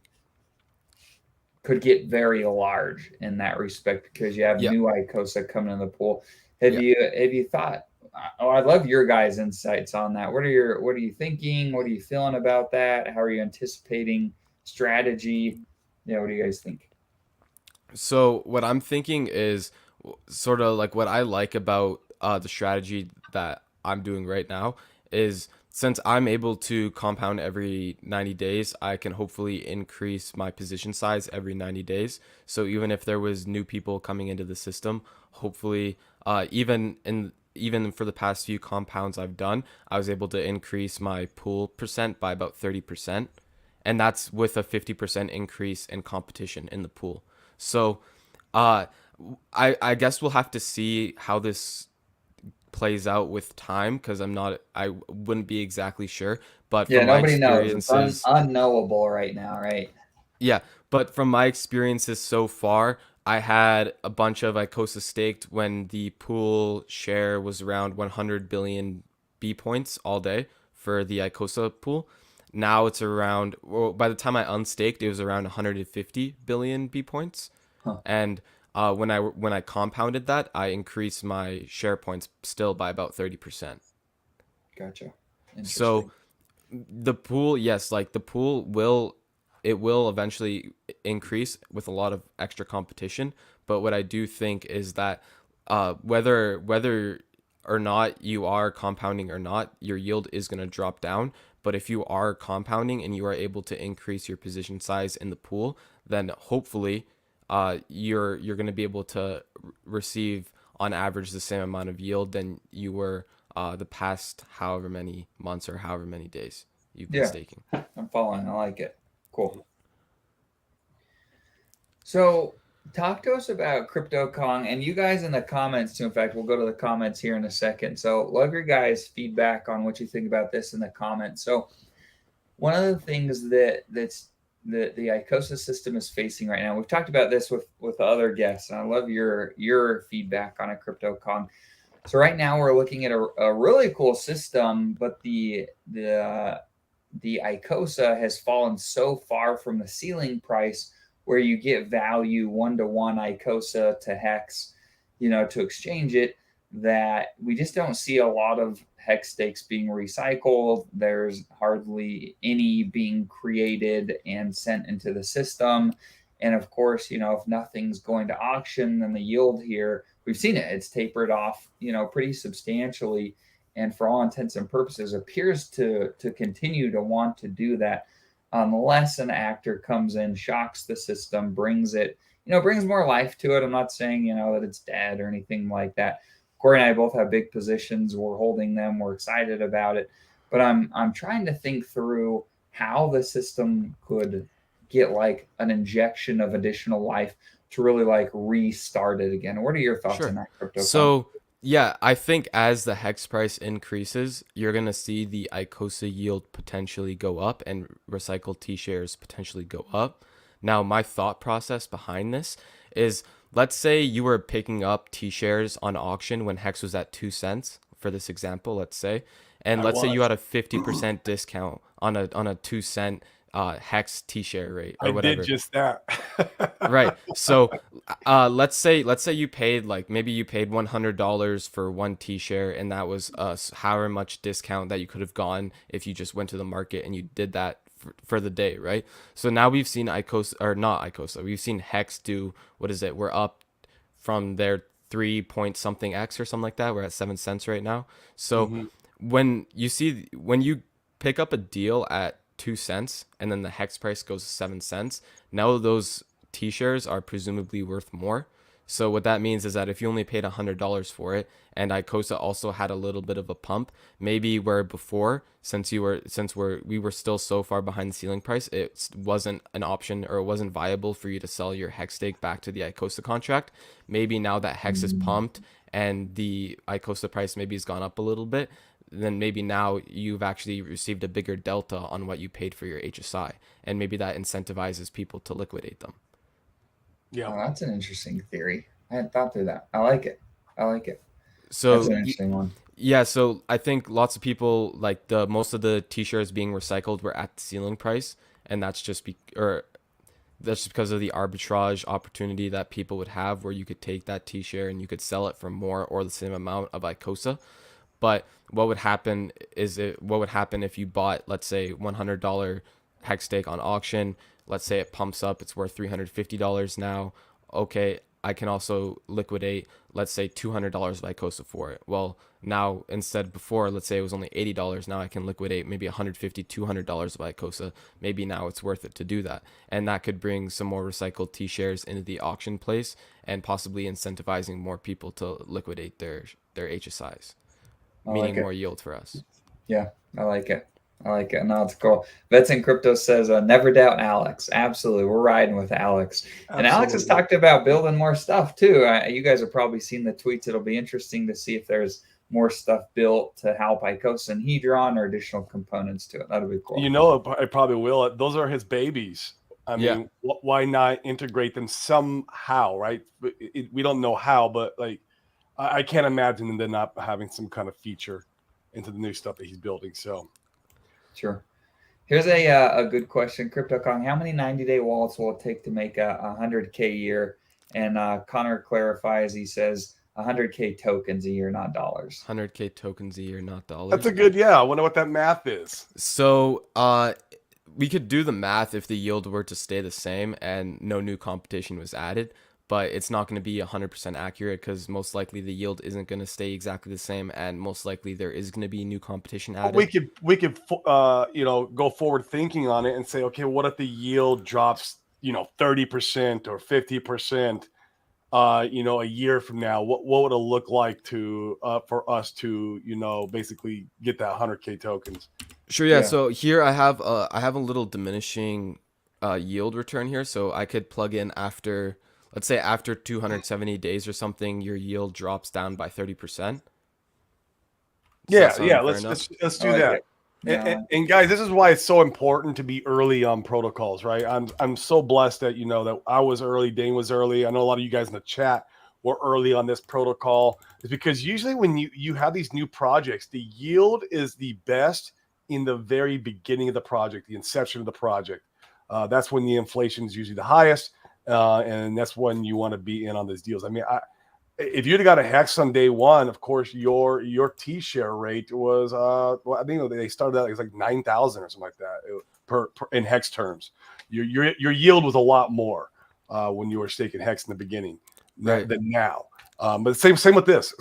very large in that respect because you have yeah, new Icosa coming in the pool. Have yeah. you thought? Oh, I'd love your guys' insights on that. What are you thinking? What are you feeling about that? How are you anticipating strategy? Yeah, what do you guys think? So what I'm thinking is sort of like what I like about the strategy that I'm doing right now is since I'm able to compound every 90 days, I can hopefully increase my position size every 90 days. So even if there was new people coming into the system, hopefully even for the past few compounds I've done, I was able to increase my pool percent by about 30%. And that's with a 50% increase in competition in the pool. So, uh, I guess we'll have to see how this plays out with time because I wouldn't be exactly sure. But Yeah, from my nobody knows. It's experiences, unknowable right now, right? yeah, but from my experiences so far, I had a bunch of Icosa staked when the pool share was around 100 billion B points all day for the Icosa pool. Now it's around, well, by the time I unstaked, it was around 150 billion B points. Huh. And when I compounded that, I increased my share points still by about 30%. Gotcha. So Interesting. the pool, yes, like the pool will it will eventually increase with a lot of extra competition. But what I do think is that whether or not you are compounding or not, your yield is going to drop down. But if you are compounding and you are able to increase your position size in the pool, then hopefully you're going to be able to receive on average the same amount of yield than you were the past however many months or however many days you've been Yeah, staking. I'm following. I like it. Cool. So talk to us about Crypto Kong, and you guys in the comments too. In fact, we'll go to the comments here in a second. So love your guys' feedback on what you think about this in the comments. So one of the things that's the Icosa system is facing right now. We've talked about this with other guests, and I love your feedback on a Crypto Kong. So right now we're looking at a really cool system, but the Icosa has fallen so far from the ceiling price where you get value 1-to-1 Icosa to Hex, to exchange it, that we just don't see a lot of Hex stakes being recycled. There's hardly any being created and sent into the system. And of course, if nothing's going to auction, then the yield here, we've seen it, it's tapered off, pretty substantially, and for all intents and purposes appears to continue to want to do that unless an actor comes in, shocks the system, brings more life to it. I'm not saying that it's dead or anything like that. Corey and I both have big positions. We're holding them. We're excited about it, but I'm trying to think through how the system could get like an injection of additional life to really like restart it again. What are your thoughts on Sure. that, Crypto? So yeah, I think as the hex price increases, you're gonna see the Icosa yield potentially go up and recycled T shares potentially go up. Now, my thought process behind this is, let's say you were picking up T shares on auction when hex was at 2 cents for this example, let's say, and let's say you had a 50% discount on a 2 cent hex T share rate or I whatever. did just that. Right. So, let's say you paid, like, maybe you paid $100 for one T share, and that was however much discount that you could have gotten if you just went to the market and you did that for the day, right? So now we've seen Icosa, or not Icosa, we've seen Hex do, what is it? We're up from their 3 point something X or something like that. We're at 7 cents right now. So when you pick up a deal at 2 cents and then the hex price goes to 7 cents, now those T shares are presumably worth more. So what that means is that if you only paid $100 for it, and Icosa also had a little bit of a pump, maybe where before, we were still so far behind the ceiling price, it wasn't an option, or it wasn't viable for you to sell your hex stake back to the Icosa contract. Maybe now that hex is pumped and the Icosa price maybe has gone up a little bit, then maybe now you've actually received a bigger delta on what you paid for your HSI, and maybe that incentivizes people to liquidate them. Yeah. Oh, that's an interesting theory. I hadn't thought through that. I like it. So That's an interesting one. yeah, so I think lots of people, like, the most of the T-shirts being recycled were at the ceiling price, and that's just because of the arbitrage opportunity that people would have, where you could take that T-share and you could sell it for more or the same amount of Icosa. But what would happen if you bought, let's say, $100 hex stake on auction? Let's say it pumps up, it's worth $350 now. Okay, I can also liquidate, let's say, $200 of Icosa for it. Well, now instead, before, let's say it was only $80, now I can liquidate maybe $150, $200 of Icosa. Maybe now it's worth it to do that. And that could bring some more recycled T shares into the auction place and possibly incentivizing more people to liquidate their HSIs, meaning more yield for us. Yeah, I like it. No, it's cool. Vets in Crypto says, never doubt Alex. Absolutely. We're riding with Alex. And Alex has talked about building more stuff too. You guys have probably seen the tweets. It'll be interesting to see if there's more stuff built to help Icosa and Hedron or additional components to it. That'll be cool. I probably will. Those are his babies. I mean, why not integrate them somehow, right? We don't know how, but like, I can't imagine them not having some kind of feature into the new stuff that he's building. So, sure. Here's a good question, Crypto Kong. How many 90-day wallets will it take to make a 100K a year? And Connor clarifies. He says 100K tokens a year, not dollars. 100K tokens a year, not dollars. That's a good, I wonder what that math is. So, we could do the math if the yield were to stay the same and no new competition was added, but it's not going to be 100% accurate because most likely the yield isn't going to stay exactly the same, and most likely there is going to be new competition But added. we could go forward thinking on it and say, okay, what if the yield drops 30% or 50%? A year from now, what would it look like to for us to basically get that 100K tokens? Sure, yeah. So here I have a little diminishing yield return here, so I could plug in after, let's say after 270 days or something, your yield drops down by 30%. Let's do that. And guys, this is why it's so important to be early on protocols, right? I'm so blessed that that I was early, Dane was early. I know a lot of you guys in the chat were early on this protocol. It's because usually when you have these new projects, the yield is the best in the very beginning of the project, the inception of the project. That's when the inflation is usually the highest, and that's when you want to be in on these deals. I mean, if you'd have got a hex on day one, of course, your T share rate was I think they started out, it was like 9,000 or something like that per in hex terms. Your yield was a lot more when you were staking hex in the beginning than now. But same with this.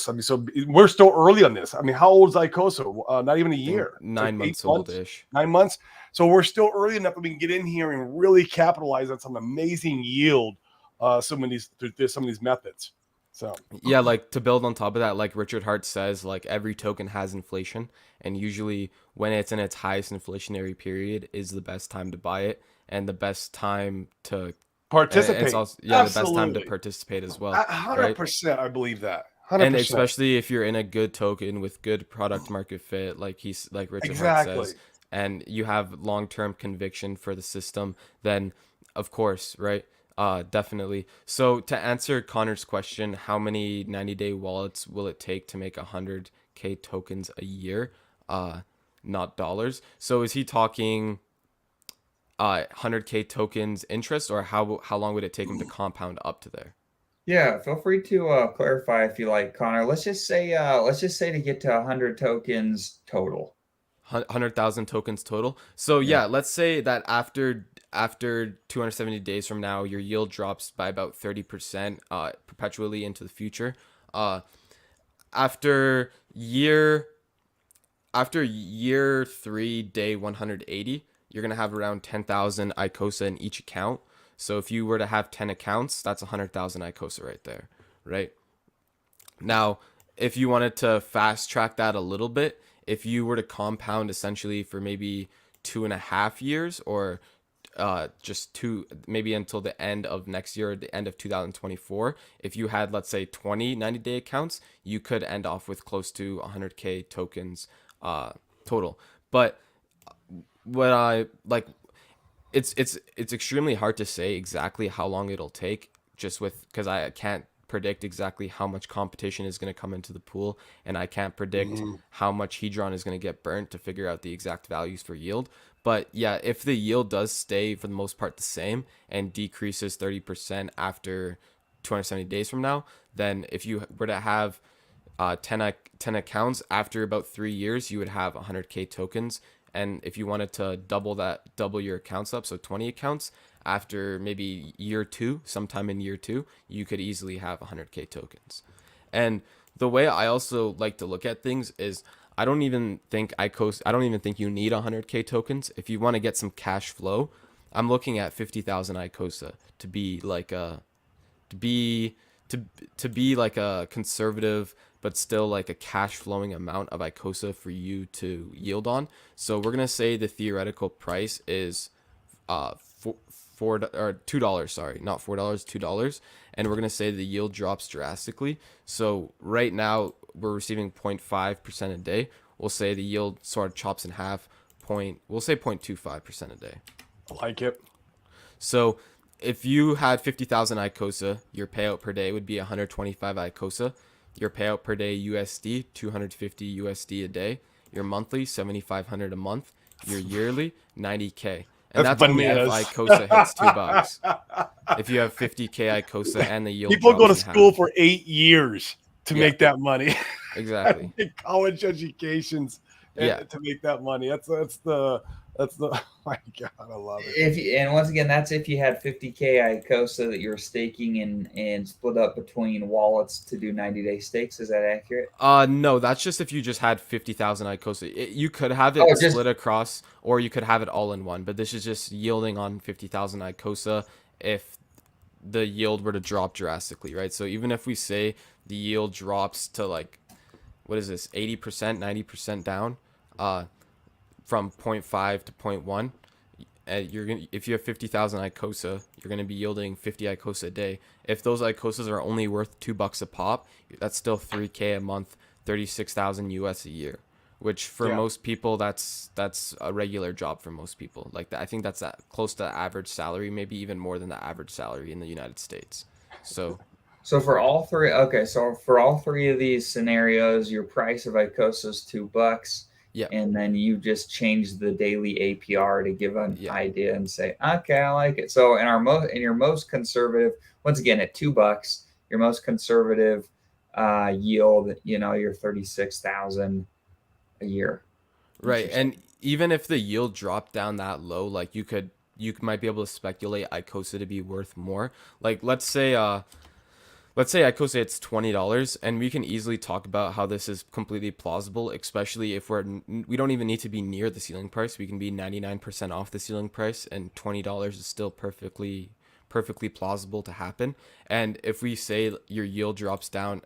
I mean, so we're still early on this. I mean, how old is Icosa? Not even a year. 9 months old-ish. 9 months. So we're still early enough that we can get in here and really capitalize on some amazing yield. Some of these methods. So yeah, like to build on top of that, like Richard Hart says, like every token has inflation, and usually when it's in its highest inflationary period is the best time to buy it, and the best time to participate. It's also, the best time to participate as well. 100%, right? I believe that. 100%. And especially if you're in a good token with good product market fit, like Richard Hart says, and you have long-term conviction for the system, then of course, right? Definitely. So to answer Connor's question, how many 90-day wallets will it take to make 100K tokens a year? Not dollars. So is he talking 100K tokens interest, or how long would it take him to compound up to there? Yeah, feel free to clarify if you like, Connor. Let's just say to get to 100 tokens total. 100,000 tokens total. So yeah, let's say that after 270 days from now, your yield drops by about 30% perpetually into the future. After year 3, day 180, you're going to have around 10,000 Icosa in each account. So if you were to have 10 accounts, that's 100,000 Icosa right there, right? Now, if you wanted to fast track that a little bit, if you were to compound essentially for maybe 2.5 years, or maybe until the end of next year, or the end of 2024, if you had, let's say, 20 90-day accounts, you could end off with close to 100K tokens total. But what I like, it's extremely hard to say exactly how long it'll take, just because I can't predict exactly how much competition is going to come into the pool, and I can't predict how much Hedron is going to get burnt to figure out the exact values for yield. But yeah, if the yield does stay for the most part the same and decreases 30% after 270 days from now, then if you were to have 10 accounts after about 3 years, you would have 100K tokens. And if you wanted to double your accounts up, so 20 accounts, after maybe sometime in year 2, you could easily have 100K tokens. And the way I also like to look at things is, I don't even think you need 100K tokens. If you want to get some cash flow, I'm looking at 50,000 Icosa to be like a conservative but still like a cash flowing amount of Icosa for you to yield on. So we're gonna say the theoretical price is $2, sorry, not $4, $2, and we're gonna say the yield drops drastically. So right now we're receiving 0.5% a day. We'll say the yield sort of chops in half. We'll say 0.25% a day. I like it. So if you had 50,000 Icosa, your payout per day would be 125 Icosa. Your payout per day USD, 250 USD a day. Your monthly, 7,500 a month. Your yearly, 90K. And that's only if Icosa hits $2. If you have 50K Icosa and the yield, people go to school for 8 years to make that money. Exactly. College educations. Yeah. to make that money. That's the oh my god, I love it. And once again, that's if you had 50K Icosa that you were staking and split up between wallets to do 90-day stakes. Is that accurate? No, that's just if you just had 50,000 Icosa. You could have it Oh, just split across, or you could have it all in one. But this is just yielding on 50,000 Icosa if the yield were to drop drastically, right? So even if we say the yield drops to like, what is this, 80%, 90% down, uh, from point 0.5 to point 0.1, you're gonna, if you have 50,000 Icosa, you're gonna be yielding 50 Icosa a day. If those Icosas are only worth $2 a pop, that's still 3K a month, 36,000 US a year, which for Yeah. most people that's a regular job for most people. Like I think that's close to average salary, maybe even more than the average salary in the United States. So so for all three. Okay, so for all three of these scenarios, your price of Icosa is $2, yeah, and then you just change the daily APR to give an yeah, idea and say, okay, I like it. So in your most conservative, once again at $2, your most conservative yield, you're 36,000 a year. right. Interesting. And even if the yield dropped down that low, like you might be able to speculate Icosa to be worth more. Like let's say Icosa it's $20, and we can easily talk about how this is completely plausible, especially if we don't even need to be near the ceiling price. We can be 99% off the ceiling price, and $20 is still perfectly plausible to happen. And if we say your yield drops down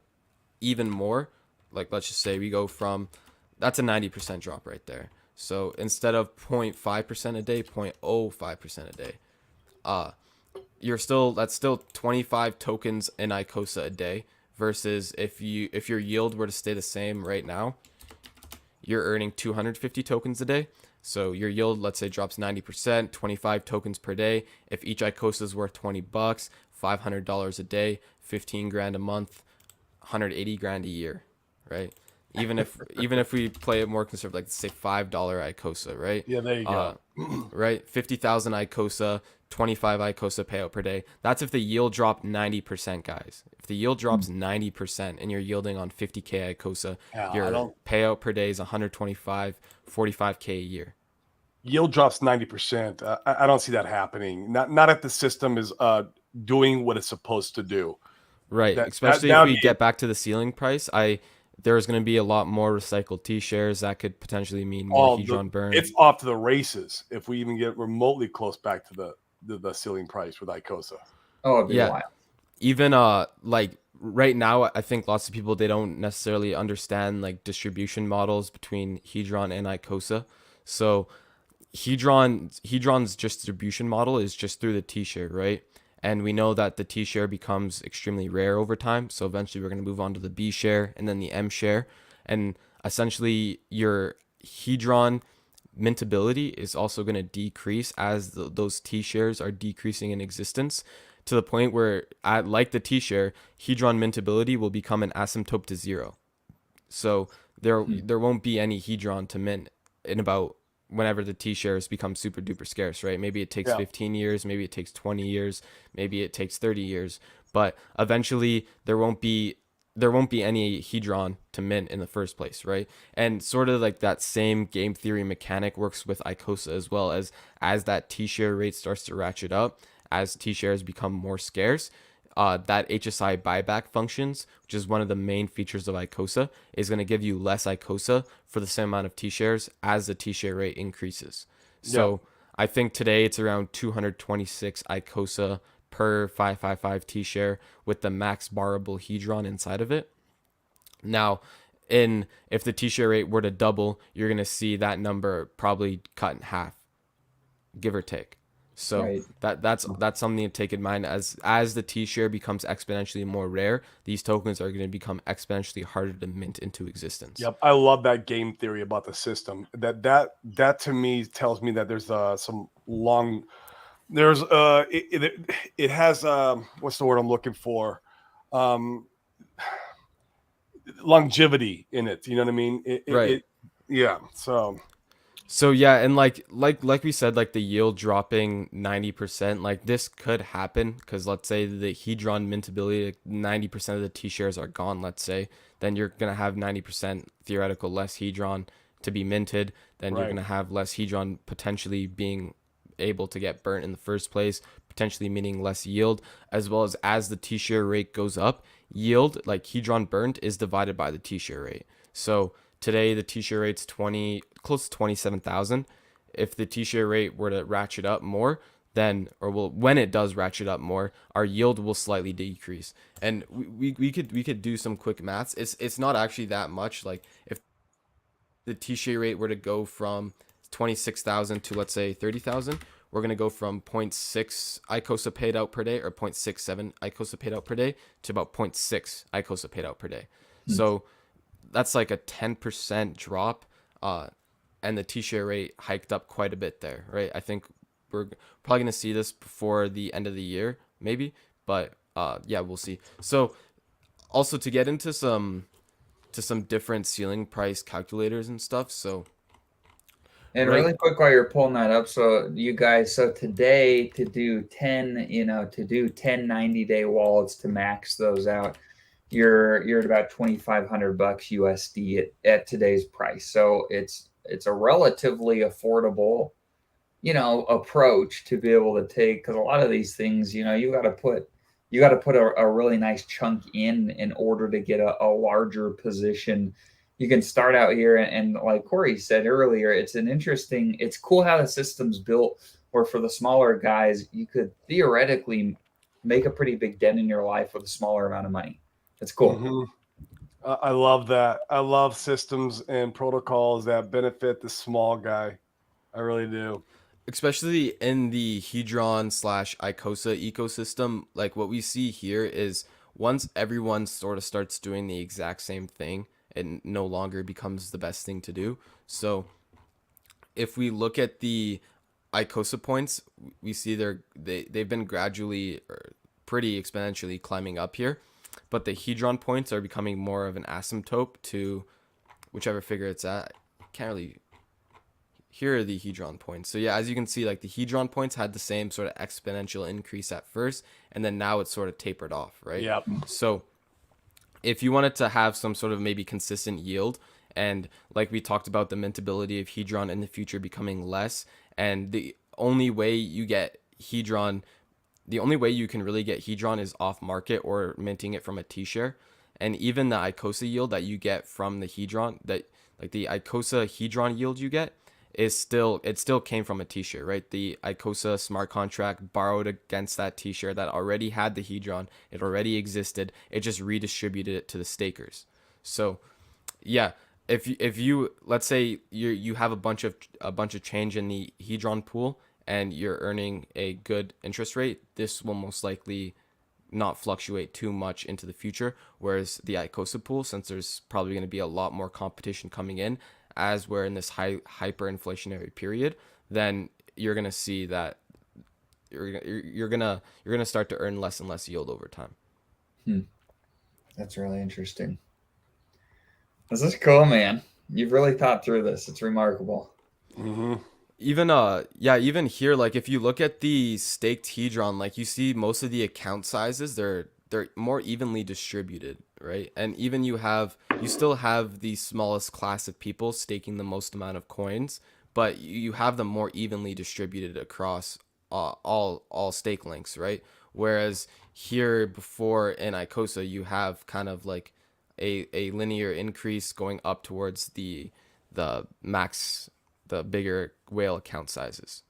even more, like let's just say we go from, that's a 90% drop right there. So instead of 0.5% a day, 0.05% a day. Uh, that's still 25 tokens in Icosa a day versus if your yield were to stay the same right now, you're earning 250 tokens a day. So your yield, let's say, drops 90%, 25 tokens per day. If each Icosa is worth $20, $500 a day, 15 grand a month, 180 grand a year, right? Even if we play it more conservative, like say $5 Icosa, right? Yeah, there you go. Right, 50,000 Icosa, 25 Icosa payout per day. That's if the yield dropped 90%, guys. If the yield drops 90% and you're yielding on 50K Icosa, Yeah, I your don't payout per day is 125, 45K a year. yield drops 90%. I don't see that happening. Not if the system is doing what it's supposed to do. Right, especially if That would we be get back to the ceiling price, there's going to be a lot more recycled T shares that could potentially mean more all Hedron burn. it's off to the races if we even get remotely close back to the ceiling price with Icosa. Oh, it'd be Yeah, wild. even like right now, I think lots of people, they don't necessarily understand like distribution models between Hedron and Icosa. So Hedron's distribution model is just through the T share, right? And we know that the T share becomes extremely rare over time. So eventually we're going to move on to the B share and then the M share. And essentially your Hedron mintability is also going to decrease as those T shares are decreasing in existence, to the point where, like the T share, Hedron mintability will become an asymptote to zero. So there won't be any Hedron to mint in about whenever the T shares become super duper scarce, right? Maybe it takes Yeah. 15 years, maybe it takes 20 years, maybe it takes 30 years, but eventually there won't be any Hedron to mint in the first place, right? And sort of like that same game theory mechanic works with Icosa as well. As that T share rate starts to ratchet up, as T shares become more scarce, that HSI buyback functions, which is one of the main features of Icosa, is going to give you less Icosa for the same amount of T shares as the T share rate increases. So I think today it's around 226 Icosa per 555 T share with the max borrowable Hedron inside of it. Now, if the T share rate were to double, you're going to see that number probably cut in half, give or take. So Right. that's something to take in mind. As the T share becomes exponentially more rare, these tokens are going to become exponentially harder to mint into existence. Yep, I love that game theory about the system. That to me tells me that there's some long there's it has what's the word I'm looking for? Um Longevity in it. You know what I mean? Right. Yeah. So yeah, and like we said, like the yield dropping 90%, like this could happen because let's say the Hedron mintability, 90% of the T shares are gone. Let's say, then you're gonna have 90% theoretical less Hedron to be minted, then you're Right. going to have less hedron potentially being able to get burnt in the first place, potentially meaning less yield, as well as the T-share rate goes up, yield, like hedron burnt, is divided by the T-share rate. So today the T-share rate's close to 27,000. If the T-share rate were to ratchet up more, then, when it does ratchet up more, our yield will slightly decrease. And we could do some quick maths. It's not actually that much. Like if the T-share rate were to go from 26,000 to, let's say, 30,000, we're going to go from zero point 0.6 Icosa paid out per day, or 0.67 Icosa paid out per day, to about 0.6 Icosa paid out per day. So that's like a 10% drop, and the T-share rate hiked up quite a bit there, right? I think we're probably going to see this before the end of the year, maybe, but yeah, we'll see. So also, to get into some different ceiling price calculators and stuff. So And right, really quick while you're pulling that up, so you guys, so today to do 10, to do 10 90-day wallets to max those out, you're at about 2,500 bucks USD at today's price. So it's a relatively affordable, approach to be able to take, because a lot of these things, you got to put a really nice chunk in order to get a larger position. You can start out here, and like Corey said earlier, it's cool how the system's built, where for the smaller guys, you could theoretically make a pretty big dent in your life with a smaller amount of money. It's cool. Mm-hmm. I love that. I love systems and protocols that benefit the small guy. I really do. especially in the Hedron slash Icosa ecosystem, like what we see here is once everyone sort of starts doing the exact same thing, it no longer becomes the best thing to do. So if we look at the Icosa points, we see they've been gradually or pretty exponentially climbing up here, but the Hedron points are becoming more of an asymptote to whichever figure it's at. Can't really. Here are the Hedron points. So yeah, as you can see, like the Hedron points had the same sort of exponential increase at first, and then now it's sort of tapered off, right? Yep. So if you wanted to have some sort of maybe consistent yield, and like we talked about the mintability of Hedron in the future becoming less, and the only way you can really get Hedron is off market or minting it from a T-share. And even the Icosa yield that you get from the Hedron, that like the Icosa Hedron yield you get, it still came from a T-share, right? The Icosa smart contract borrowed against that T-share that already had the Hedron. It already existed. It just redistributed it to the stakers. So yeah, if you let's say you have a bunch of change in the Hedron pool and you're earning a good interest rate, this will most likely not fluctuate too much into the future. Whereas the Icosa pool, since there's probably going to be a lot more competition coming in as we're in this hyperinflationary period, then you're going to see that you're gonna start to earn less and less yield over time. That's really interesting. This is cool, man. You've really thought through this. It's remarkable. Mm-hmm. Even here, like if you look at the staked Hedron, like you see most of the account sizes, they're more evenly distributed, right? And even you still have the smallest class of people staking the most amount of coins, but you have them more evenly distributed across all stake links, right? Whereas here before in Icosa, you have kind of like a linear increase going up towards the max, the bigger whale account sizes.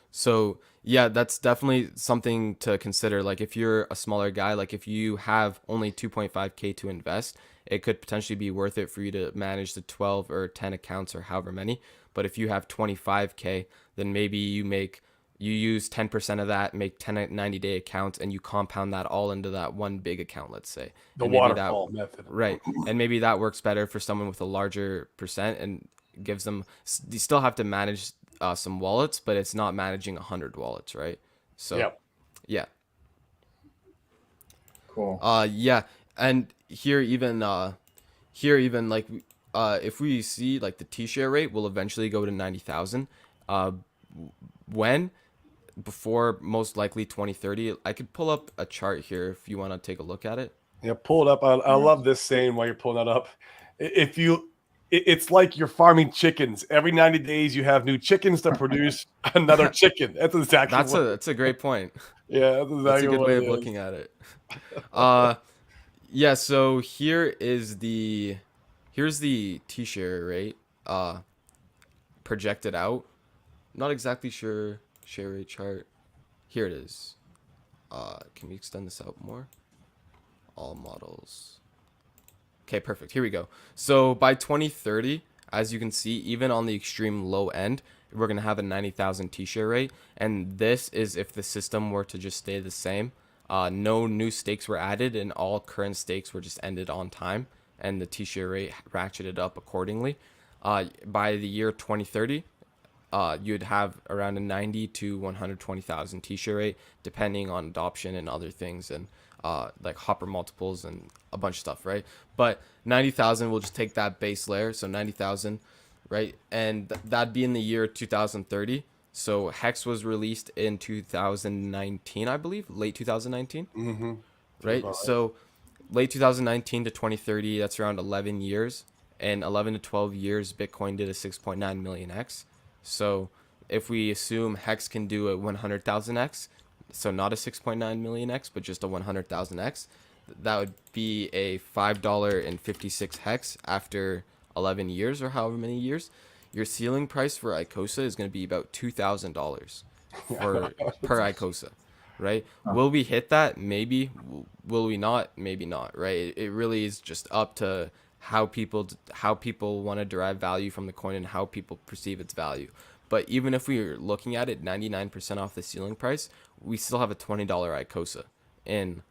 So yeah, that's definitely something to consider. Like if you're a smaller guy, like if you have only 2.5K to invest, it could potentially be worth it for you to manage the 12 or 10 accounts or however many. But if you have 25K, then maybe you use 10% of that, make 10 90-day accounts, and you compound that all into that one big account, let's say. The And maybe waterfall method. right. And maybe that works better for someone with a larger percent and gives them, you still have to manage some wallets, but it's not managing 100 wallets, right? So Yep. yeah. Cool. Yeah. And here even like if we see like the T-share rate will eventually go to 90,000, when before most likely 2030. I could pull up a chart here if you want to take a look at it. Yeah, pull it up. I love this saying while you're pulling that up. If it's like you're farming chickens. Every 90 days, you have new chickens to produce another chicken. That's exactly what. That's a great point. Yeah, that's That's a exactly good what way it of is. looking at it. Uh, yeah. So here's the T-share rate projected out. Not exactly sure share rate chart. Here it is. Can we extend this out more? All models. Okay, perfect. Here we go. So by 2030, as you can see, even on the extreme low end, we're going to have a 90,000 T-share rate. And this is if the system were to just stay the same. No new stakes were added, and all current stakes were just ended on time. And the T-share rate ratcheted up accordingly. By the year 2030, you'd have around a 90 to 120,000 T-share rate, depending on adoption and other things, and like hopper multiples and a bunch of stuff, right? But 90,000, we'll just take that base layer, so 90,000, right? And that'd be in the year 2030. So Hex was released in 2019, I believe, late 2019, Mm-hmm. right? So late 2019 to 2030, that's around 11 years. And 11 to 12 years, Bitcoin did a 6.9 million X. So if we assume Hex can do a 100,000 X, so not a 6.9 million X, but just a 100,000 X, that would be a $5.56 Hex after 11 years or however many years. Your ceiling price for Icosa is going to be about $2,000 for per Icosa, right? Huh. Will we hit that? Maybe. Will we not? Maybe not, right? It really is just up to how people want to derive value from the coin and how people perceive its value. But even if we are looking at it 99% off the ceiling price, we still have a $20 Icosa in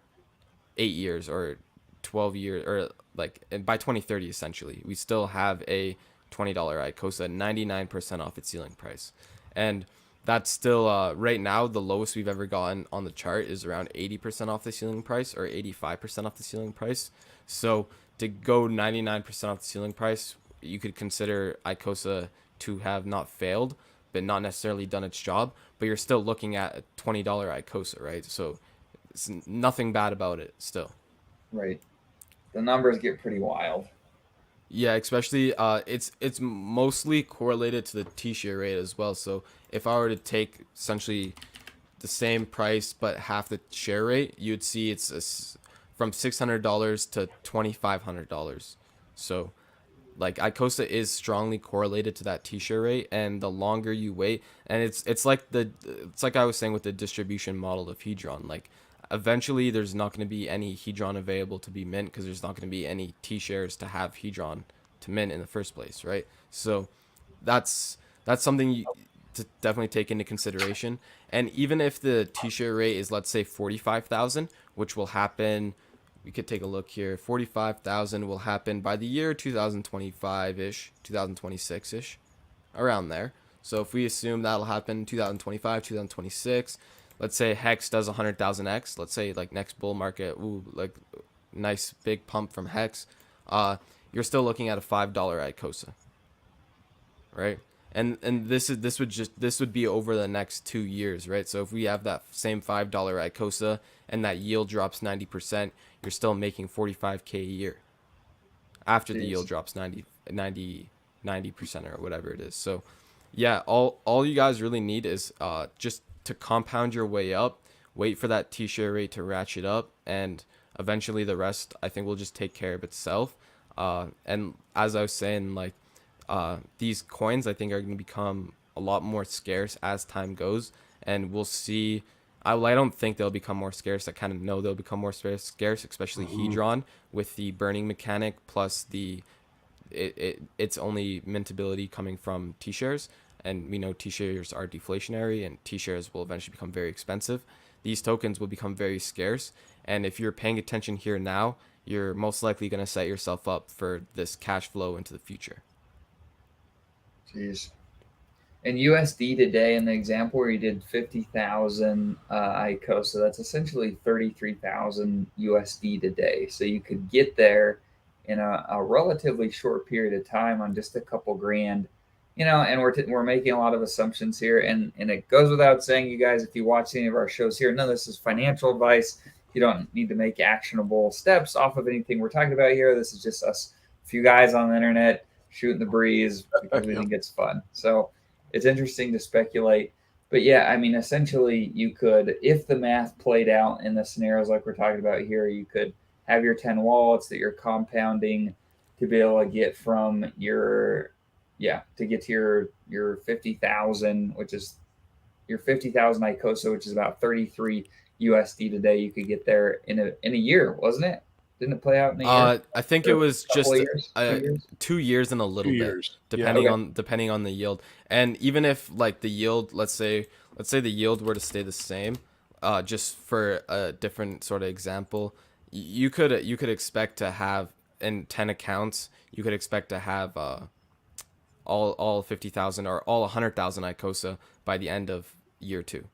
8 years or 12 years, or like, and by 2030 essentially we still have a $20 Icosa 99% off its ceiling price. And that's still right now the lowest we've ever gotten on the chart is around 80% off the ceiling price or 85% off the ceiling price. So to go 99% off the ceiling price, you could consider Icosa to have not failed but not necessarily done its job, but you're still looking at a $20 Icosa, right? So it's nothing bad about it still. Right. The numbers get pretty wild. Yeah, especially it's mostly correlated to the T-share rate as well. So if I were to take essentially the same price but half the share rate, you'd see from $600 to $2,500. So like Icosa is strongly correlated to that T-share rate, and the longer you wait, and it's like I was saying with the distribution model of Hedron, like eventually there's not going to be any Hedron available to be mint because there's not going to be any T-shares to have Hedron to mint in the first place, right? So that's something to definitely take into consideration. And even if the T-share rate is, let's say, 45,000, which will happen, we could take a look here. 45,000 will happen by the year 2025-ish, 2026-ish, around there. So if we assume that'll happen 2025, 2026, let's say Hex does 100,000 X, let's say like next bull market, ooh, like nice big pump from Hex, you're still looking at a $5 Icosa, right? And this would be over the next 2 years, right? So if we have that same $5 Icosa and that yield drops 90%, you're still making 45K a year after the yield drops 90% or whatever it is. So yeah, all you guys really need is just to compound your way up, wait for that T-share rate to ratchet up, and eventually the rest I think will just take care of itself. And as I was saying, like these coins I think are going to become a lot more scarce as time goes, and we'll see. I don't think they'll become more scarce. I kind of know they'll become more scarce, especially Hedron with the burning mechanic plus its only mintability coming from T-shares, and we know T-shares are deflationary and T-shares will eventually become very expensive. These tokens will become very scarce, and if you're paying attention here now, you're most likely going to set yourself up for this cash flow into the future. Jeez. In USD today, in the example where you did 50,000 Icosa, that's essentially 33,000 USD today. So you could get there in a relatively short period of time on just a couple grand, and we're making a lot of assumptions here. And it goes without saying, you guys, if you watch any of our shows here, none of this is financial advice. You don't need to make actionable steps off of anything we're talking about here. This is just us, a few guys on the internet, shooting the breeze because we Yeah. think it's fun. So it's interesting to speculate. But yeah, I mean, essentially, you could, if the math played out in the scenarios like we're talking about here, you could have your 10 wallets that you're compounding to be able to get from your, yeah, to get to your 50,000, which is your 50,000 Icosa, which is about 33 USD today. You could get there in a year, wasn't it? Didn't it play out in a year? I think it Or was a couple just of years? 2 years? 2 years and a 2 little bit, years. Yeah. depending Okay. on the yield. And even if like the yield, let's say the yield were to stay the same, just for a different sort of example, you could expect to have in 10 accounts, you could expect to have all 50,000 or all 100,000 Icosa by the end of year 2,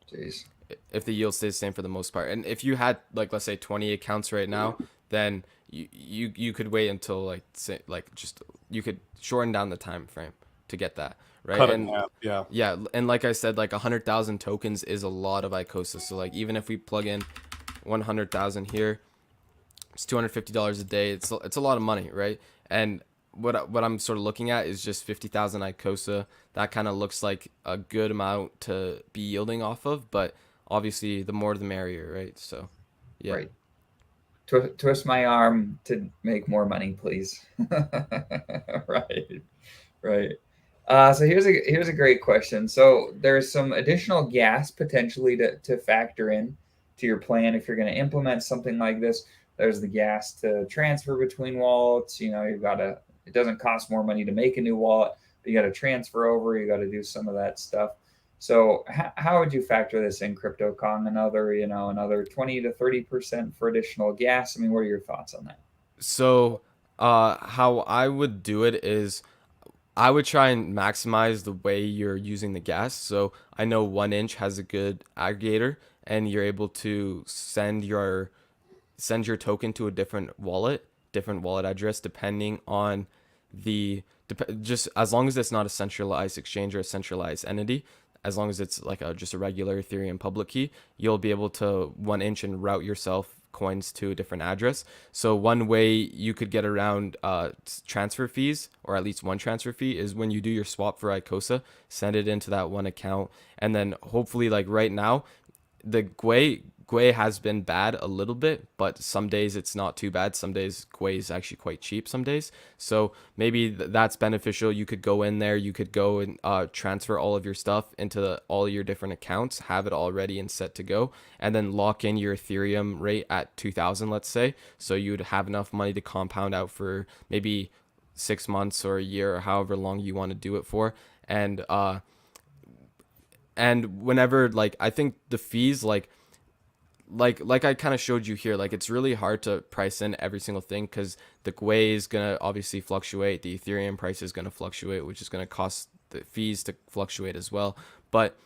Jeez. if the yield stays the same for the most part. And if you had like, let's say 20 accounts right now, then you could wait until like, say, like, just you could shorten down the time frame to get that, right? Cut it in And half. Yeah. yeah, and like I said, like 100,000 tokens is a lot of Icosa. So like even if we plug in 100,000 here, it's $250 a day. It's a lot of money, right? And what I'm sort of looking at is just 50,000 Icosa. That kind of looks like a good amount to be yielding off of, but obviously the more the merrier, right? So yeah. Right. Twist my arm to make more money, please. Right. Right. So here's a great question. So there's some additional gas potentially to factor in to your plan if you're going to implement something like this. There's the gas to transfer between wallets. You know, you've got to. It doesn't cost more money to make a new wallet, but you got to transfer over. You got to do some of that stuff. So how would you factor this in, Crypto Kong? Another 20 to 30% for additional gas. I mean, what are your thoughts on that? So how I would do it is I would try and maximize the way you're using the gas. So I know 1inch has a good aggregator, and you're able to send your token to a different wallet address, depending on just as long as it's not a centralized exchange or a centralized entity, as long as it's like just a regular Ethereum public key, you'll be able to 1inch and route yourself coins to a different address. So one way you could get around transfer fees, or at least one transfer fee, is when you do your swap for Icosa, send it into that one account, and then hopefully, like right now, the Gwei has been bad a little bit, but some days it's not too bad. Some days Gwei is actually quite cheap some days. So maybe that's beneficial. You could go in there, you could go and transfer all of your stuff into all your different accounts, have it all ready and set to go, and then lock in your Ethereum rate at 2,000, let's say. So you'd have enough money to compound out for maybe 6 months or a year or however long you want to do it for. And whenever, like, I think the fees, like I kind of showed you here, like it's really hard to price in every single thing because the Gwei is going to obviously fluctuate, the Ethereum price is going to fluctuate, which is going to cause the fees to fluctuate as well. But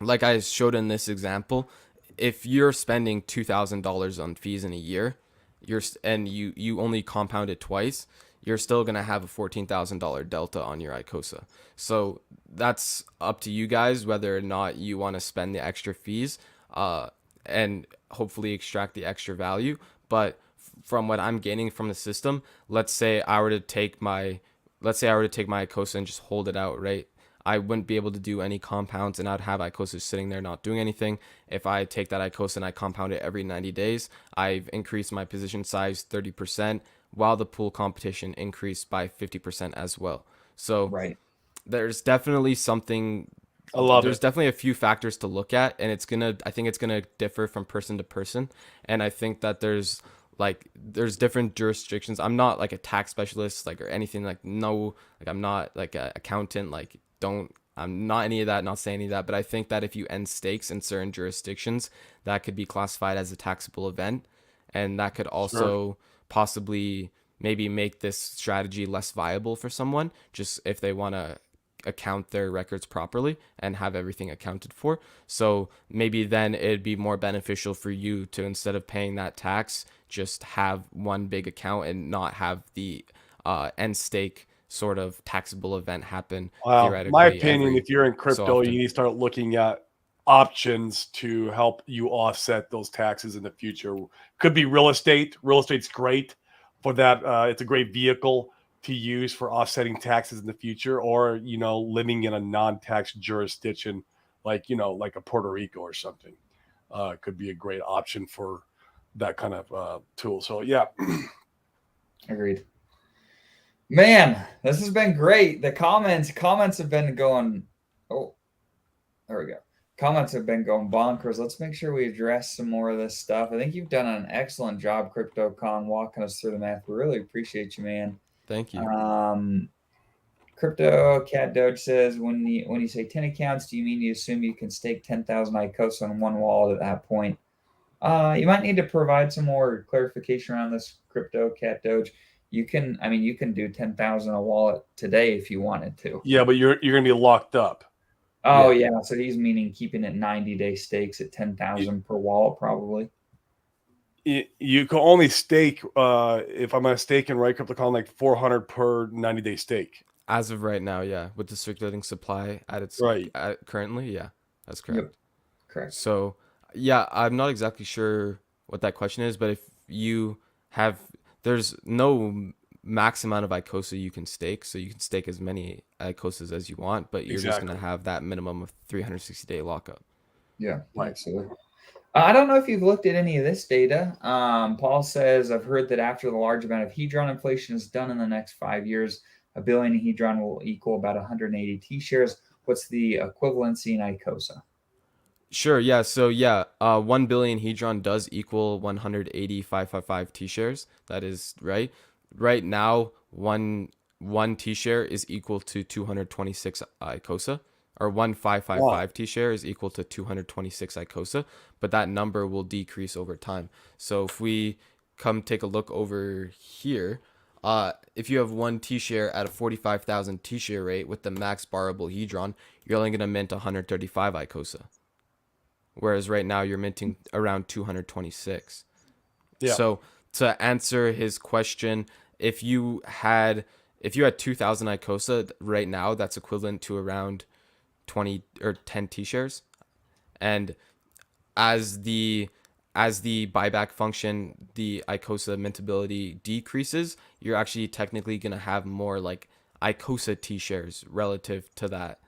like I showed in this example, if you're spending $2,000 on fees in a year, you only compound it twice, you're still going to have a $14,000 delta on your Icosa. So that's up to you guys whether or not you want to spend the extra fees and hopefully extract the extra value. But from what I'm gaining from the system, let's say I were to take my Icosa and just hold it out, right? I wouldn't be able to do any compounds, and I'd have Icosa sitting there not doing anything. If I take that Icosa and I compound it every 90 days, I've increased my position size 30%, while the pool competition increased by 50% as well. So Right. there's definitely something. I love There's it. definitely a few factors to look at, and I think it's gonna differ from person to person. And I think that there's different jurisdictions. I'm not like a tax specialist, like, or anything, like, no, like I'm not like an accountant, like, I'm not any of that, not saying any of that, but I think that if you end stakes in certain jurisdictions, that could be classified as a taxable event, and that could also possibly maybe make this strategy less viable for someone, just if they want to account their records properly and have everything accounted for. So maybe then it'd be more beneficial for you to, instead of paying that tax, just have one big account and not have the end stake sort of taxable event happen Wow. theoretically. My opinion, every if you're in so crypto, often. you need to start looking at options to help you offset those taxes in the future. Could be real estate. Real estate's great for that. It's a great vehicle to use for offsetting taxes in the future, or living in a non-tax jurisdiction like like a Puerto Rico or something, could be a great option for that kind of tool. So yeah. Agreed. Man, this has been great. The comments have been going. Oh, there we go. Comments have been going bonkers. Let's make sure we address some more of this stuff. I think you've done an excellent job, Crypto Kong, walking us through the math. We really appreciate you, man. Thank you. Crypto Cat Doge says, when you say 10 accounts, do you mean you assume you can stake 10,000 Icosa on one wallet at that point? You might need to provide some more clarification around this, Crypto Cat Doge. You can do 10,000 a wallet today if you wanted to. Yeah, but you're going to be locked up. Oh yeah. So he's meaning keeping it 90-day stakes at 10,000 per wallet, probably. You can only stake, if I'm mistaken, right, Crypto Kong, like 400 per 90-day stake. As of right now, yeah, with the circulating supply at its currently, yeah, that's correct. Yep. Correct. So, yeah, I'm not exactly sure what that question is, but if you have, there's no max amount of Icosa you can stake, so you can stake as many Icosas as you want, but you're just gonna have that minimum of 360-day lockup. Yeah, absolutely. I don't know if you've looked at any of this data. Paul says, I've heard that after the large amount of Hedron inflation is done in the next 5 years, a billion Hedron will equal about 180 T-shares. What's the equivalency in Icosa? Sure, yeah. So, 1 billion Hedron does equal 180,555 T-shares. That is right. Right now, one T-share is equal to 226 Icosa, or 1,555 T-share is equal to 226 Icosa, but that number will decrease over time. So if we come take a look over here, if you have one T-share at a 45,000 T-share rate with the max borrowable Hedron, you're only going to mint 135 Icosa. Whereas right now you're minting around 226. Yeah. So to answer his question, if you had 2,000 Icosa right now, that's equivalent to around 20 or 10 T-shares. And as the buyback function, the Icosa mintability decreases, you're actually technically going to have more like Icosa T-shares relative to that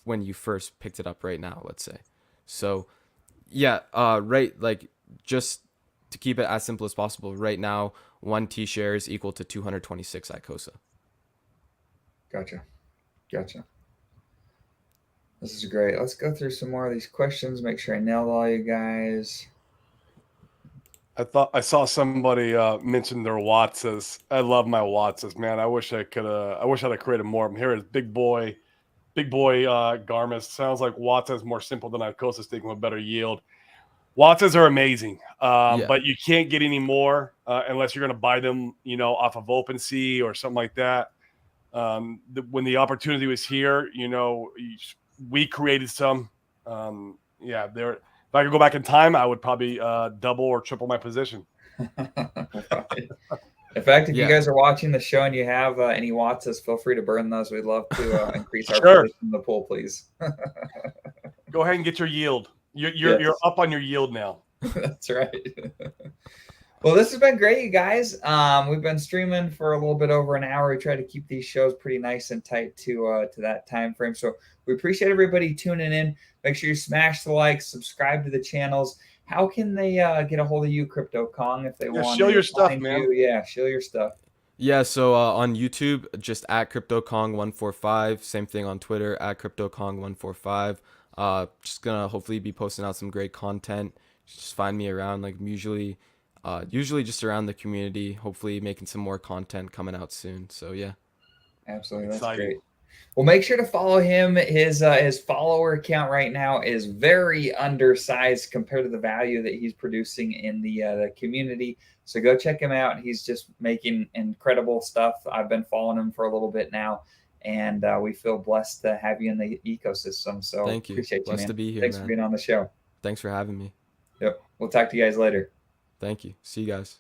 when you first picked it up right now, let's say. So yeah, right, like just to keep it as simple as possible, right now, one T-share is equal to 226 Icosa. Gotcha. This is great. Let's go through some more of these questions, make sure I nailed all you guys. I saw somebody mention their Watsas. I love my Watsas, man. I wish I'd have created more of them. Here is Big Boy Garmis. Sounds like Watsa is more simple than Icosa staking with better yield. Watsas are amazing, but you can't get any more unless you're going to buy them, off of OpenSea or something like that. When the opportunity was here, we created some. If I could go back in time, I would probably double or triple my position. In fact, if you guys are watching the show and you have any Watsas, feel free to burn those. We'd love to increase our position in the pool, please. Go ahead and get your yield. You're up on your yield now. That's right. Well, this has been great, you guys. We've been streaming for a little bit over an hour. We try to keep these shows pretty nice and tight to that time frame. So we appreciate everybody tuning in. Make sure you smash the likes, subscribe to the channels. How can they get a hold of you, Crypto Kong, if they want to your stuff, man? Yeah, show your stuff. Yeah, so on YouTube, just at CryptoKong145. Same thing on Twitter, at CryptoKong145. Just gonna hopefully be posting out some great content. Just find me around, like usually just around the community. Hopefully making some more content coming out soon. So yeah, absolutely, that's great. Well, make sure to follow him. His follower count right now is very undersized compared to the value that he's producing in the community. So go check him out. He's just making incredible stuff. I've been following him for a little bit now, and we feel blessed to have you in the ecosystem. So thank you. Appreciate blessed you, man. To be here. Thanks for being on the show. Thanks for having me. Yep. We'll talk to you guys later. Thank you. See you guys.